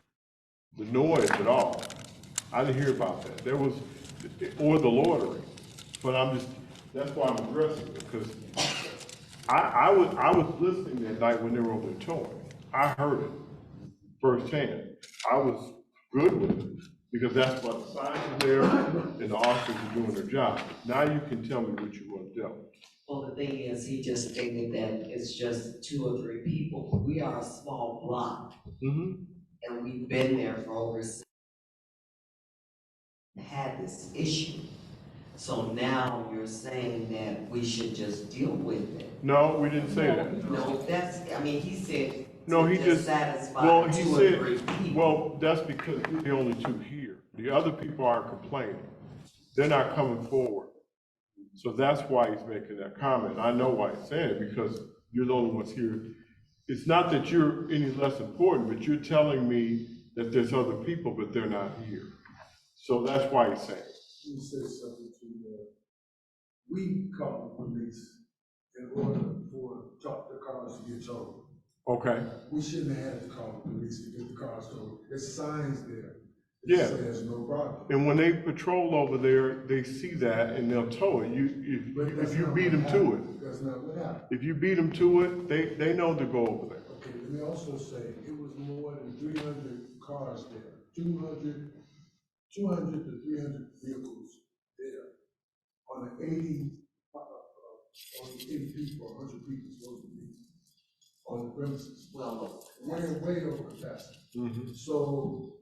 the noise at all. I didn't hear about that. There was, or the loitering. But that's why I'm addressing it, because I was listening that night when they were over there towing. I heard it firsthand. I was good with it, because that's what the signs are there, and the officers are doing their job. Now you can tell me what you want to tell me. Well, the thing is, he just stated that it's just 2 or 3 people. We are a small block. Mm-hmm. And we've been there for over had this issue. So now you're saying that we should just deal with it. No, we didn't say that. No, he said. No, he just, well, he 2 or said, 3 people. well, that's because we're the only 2 here. The other people aren't complaining. They're not coming forward. So that's why he's making that comment. I know why he's saying it, because you're the only ones here. It's not that you're any less important, but you're telling me that there's other people, but they're not here. So that's why he's saying it. Let me say something to you. We call the police in order for the cars to get towed. Okay. We shouldn't have had to call the police to get the cars towed. There's signs there. Yeah. Says no problem. And when they patrol over there, they see that and they'll tow it. If you beat them to it. That's not what happened. If you beat them to it, they know to go over there. Okay, let me also say, it was more than 300 cars there. 200 to 300 vehicles there. On the 80 people, 100 people supposed to be on the premises. Well, way over capacity. Mm-hmm. So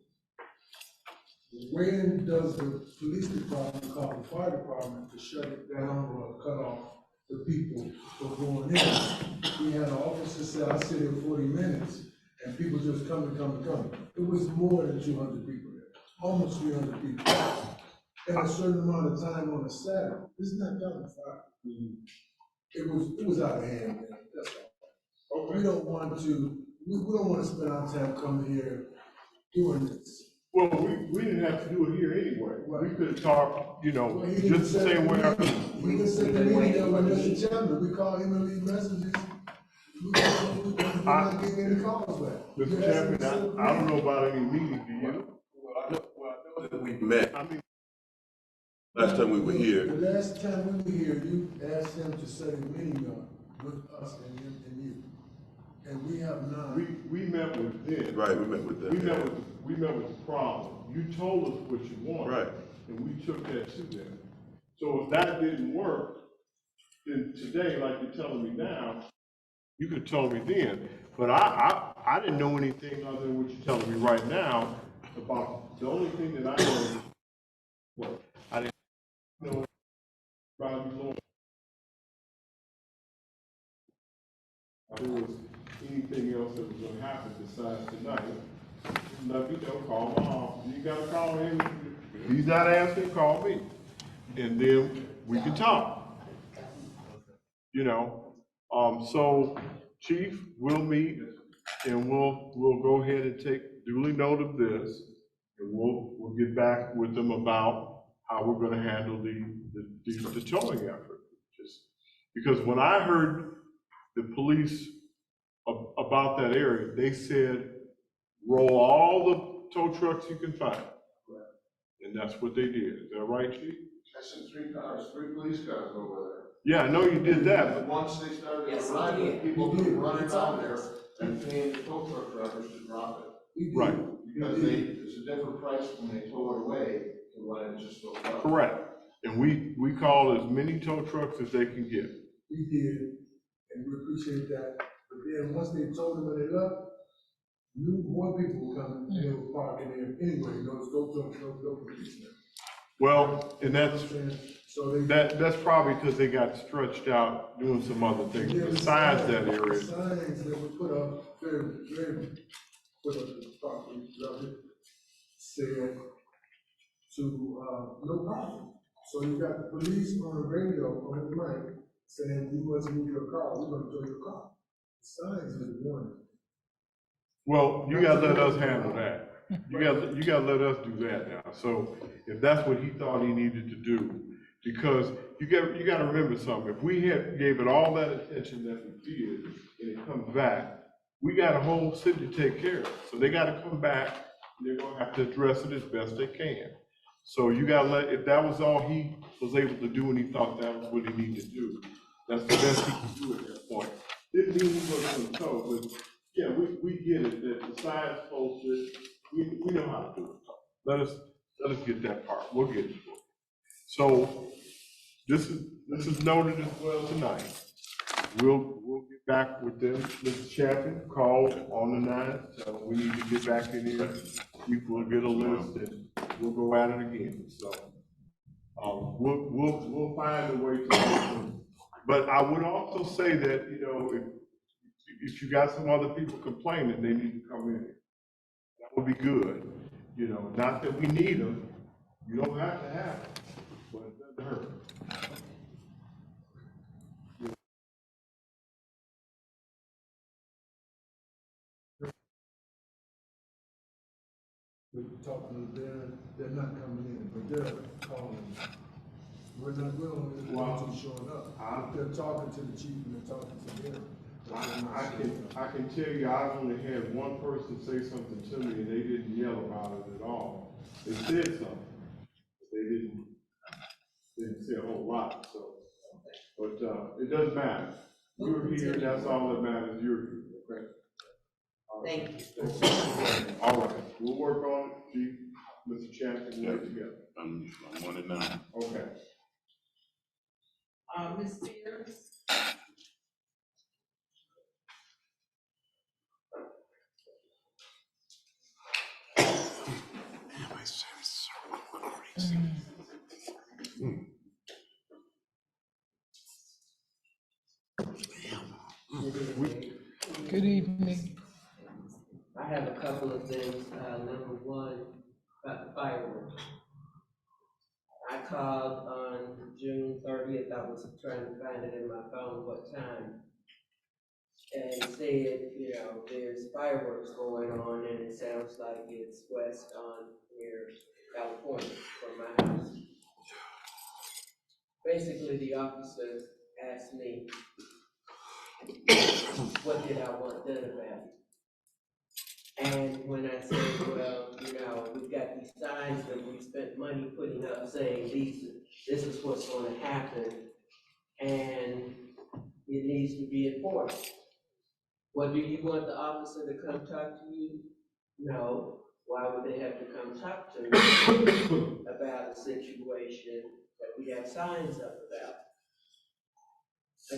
when does the police department call the fire department to shut it down or cut off the people from going in? We had an officer say, I sit here 40 minutes and people just come. It was more than 200 people there, almost 300 people. And a certain amount of time on a Saturday. This is not counting fire. It was out of hand, man. That's all. Okay. We don't want to spend our time coming here doing this. Well, we didn't have to do it here anyway. Right. We could have talked, just the same way. We can send the meeting with Mr. Chairman. We call him and leave messages. We're not getting any calls back. Mr. Chairman, I don't know about any meeting, do you? Well, I know that we met. Last time we were here. The last time we were here, you asked him to set a meeting up with us and you. And we have not. We met with them. Right, we met with them. We met with the problem. You told us what you wanted. Right. And we took that to them. So if that didn't work, then today, like you're telling me now, you could have told me then. But I didn't know anything other than what you're telling me right now about, the only thing that I know was, I didn't know about the Lord. If there was anything else that was gonna happen besides tonight, let me know, call Mom. You gotta call him. If he's not answering, call me. And then we can talk. So Chief, we'll meet and we'll go ahead and take duly note of this, and we'll get back with them about how we're gonna handle the towing effort. Just because when I heard the police about that area, they said, roll all the tow trucks you can find. And that's what they did. Is that right, Chief? I sent three police cars over there. Yeah, I know you did that, And but once they started Yes, arriving, he did. people He did. were running It's out on there us. and paying the tow truck drivers to drop it. We did. right, Because it's a different price when they tow it away than when it just goes up. correct. And we call as many tow trucks as they can get. We did, and we appreciate that. But then, once they told them when they left, more people were coming, and they were parking there anyway, those trucks, no policemen. Well, and that's, So they. that's probably because they got stretched out doing some other things besides that The area. signs that were put up, put up the property, said to, no problem. So you got the police on the radio, on the mic, saying, you must move your car, we're gonna tow your car. The signs is warning. Well, you gotta let us handle that. You gotta let us do that now. So if that's what he thought he needed to do, because you gotta remember something. If we gave it all that attention that we did, and it comes back, we got a whole city to take care of. So they gotta come back, and they're gonna have to address it as best they can. So you gotta if that was all he was able to do and he thought that was what he needed to do, that's the best he can do at that point. Didn't mean he wasn't gonna tow, but yeah, we get it, that the signs posted, we know how to do it. Let us get that part, we'll get to it. So, this is noted as well tonight. We'll get back with them, Mr. Chapman, call on the 9th, so we need to get back in here, we'll get a list, and we'll go at it again, so. We'll find a way to, but I would also say that, you know, if you got some other people complaining, they need to come in. That would be good, you know, not that we need them, you don't have to have them, but it doesn't hurt. We talking to them, they're not coming in, but they're calling. We don't want them showing up. They're talking to the chief and they're talking to them. I can tell you, I've only had one person say something to me and they didn't yell about it at all. They said something, but they didn't say a whole lot, so. But, it doesn't matter. You're here, that's all that matters, you're here, okay? Thank you. All right, we'll work on it, Chief, Mr. Chapman, we'll get together. I'm on it now. Okay. Ms. Spears? Good evening. I have a couple of things. Number one, about the fireworks. I called on June 30th. I was trying to find it in my phone what time. And said, you know, there's fireworks going on and it sounds like it's west on near California from my house. Basically, the officer asked me, what did I want done about it? And when I said, well, you know, we've got these signs that we spent money putting up saying this is what's gonna happen, and it needs to be enforced. Well, do you want the officer to come talk to you? No. Why would they have to come talk to me about a situation that we have signs up about?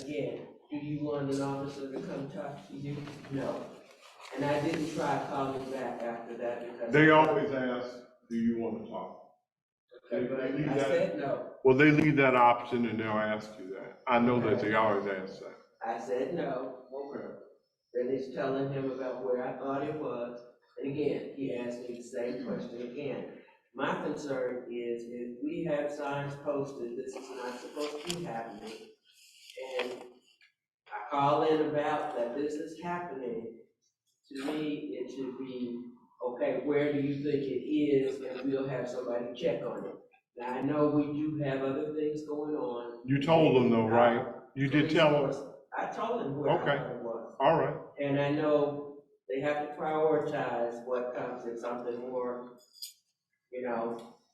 Again, do you want an officer to come talk to you? No. And I didn't try calling back after that because. They always ask, do you want to talk? Okay, but I said no. Well, they leave that option and they'll ask you that. I know that they always ask that. I said no. Okay. Then he's telling him about where I thought it was. And again, he asked me the same question again. My concern is if we have signs posted, this is not supposed to be happening. And I call in about that this is happening. To me, it should be, okay, where do you think it is, and we'll have somebody check on it. Now, I know we do have other things going on. You told them though, right? You did tell them? I told them where I Okay. thought it was. All right. And I know they have to prioritize what comes if something more,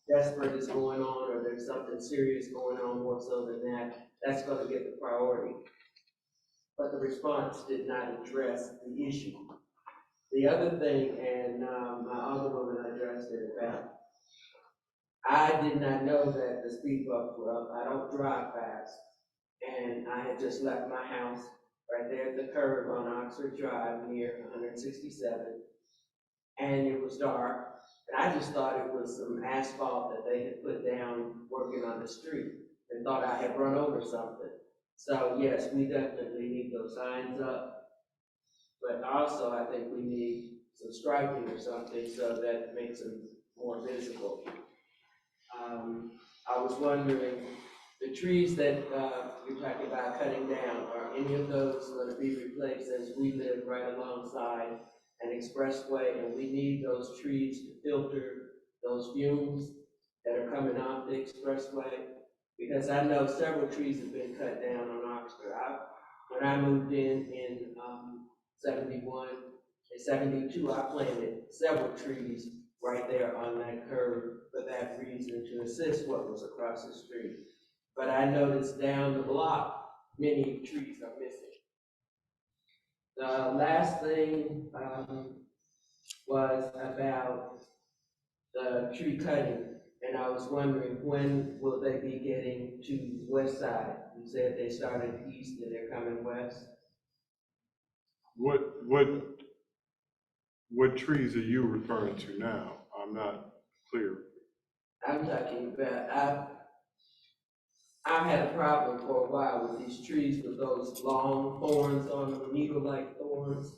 desperate is going on, or there's something serious going on more so than that. That's gonna get the priority. But the response did not address the issue. The other thing, and my other woman addressed it about, I did not know that the speed bumps were up. I don't drive fast. And I had just left my house right there at the curve on Oxford Drive near 167. And it was dark. And I just thought it was some asphalt that they had put down working on the street and thought I had run over something. So yes, we definitely need those signs up. But also, I think we need some striping or something so that it makes them more visible. I was wondering, the trees that you're talking about cutting down, are any of those going to be replaced, as we live right alongside an expressway, and we need those trees to filter those fumes that are coming off the expressway? Because I know several trees have been cut down on Oxford. When I moved in 71 and 72, I planted several trees right there on that curve for that reason, to assist what was across the street. But I noticed down the block, many trees are missing. The last thing was about the tree cutting, and I was wondering, when will they be getting to the west side? You said they started east and they're coming west. What trees are you referring to now? I'm not clear. I'm talking about, I've had a problem for a while with these trees with those long thorns on them, needle-like thorns,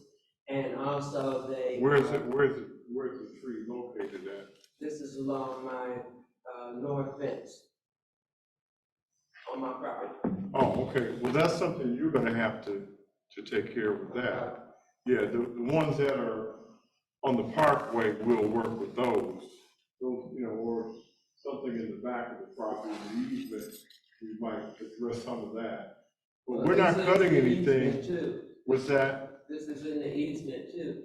and also they. Where's the tree located at? This is along my north fence on my property. Oh, okay. Well, that's something you're gonna have to take care of with that. Yeah, the ones that are on the parkway, we'll work with those. Those, or something in the back of the property, the easement, we might address some of that. But we're not cutting anything. What's that? This is in the easement too.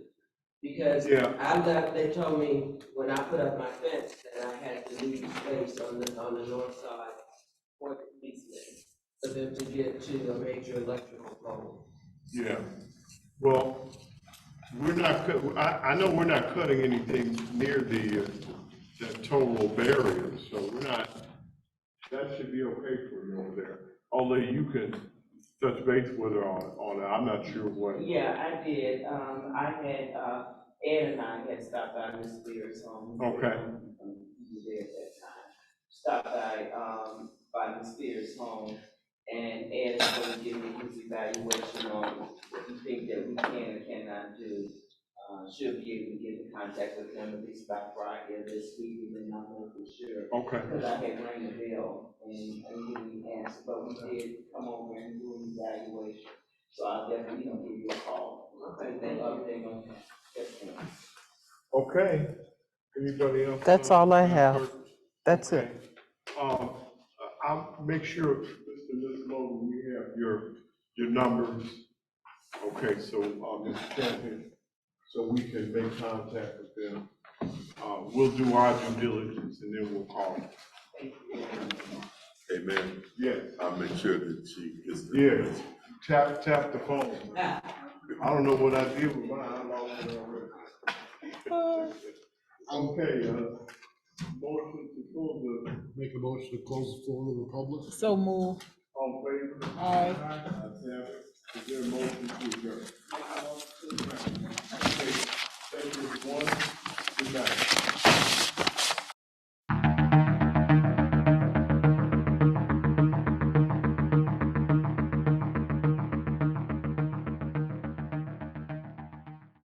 Because Yeah. they told me when I put up my fence that I had to leave space on the north side for the easement for them to get to a major electrical pole. Yeah. Well, we're not, I know we're not cutting anything near that total barrier, so we're not, that should be okay for you over there. Although you can touch base with her on it, I'm not sure what. Yeah, I did. I had, Ed and I had stopped by Ms. Spears' home. Okay. There at that time. Stopped by Ms. Spears' home, and Ed is going to give me his evaluation on what he think that we can and cannot do. Should be able to get in contact with them at least by Friday of this week, even not know for sure. Okay. Because I had rang the bell and didn't answer, but we did come over and do an evaluation. So I'll definitely give you a call. Okay, thank you. Yes, ma'am. Okay. Anybody else? That's all I have. That's it. I'll make sure, Mr. Logan, we have your numbers. Okay, so, Mr. Champion, so we can make contact with them. We'll do our due diligence and then we'll call you. Hey, man. Yes. I'll make sure that she gets. Yeah, tap the phone. I don't know what I did with mine, I lost it already. Okay, motion to close the. Make a motion to close the floor to the public. So move. On favor? Aye. Is there a motion to adjourn? Thank you, everyone. Good night.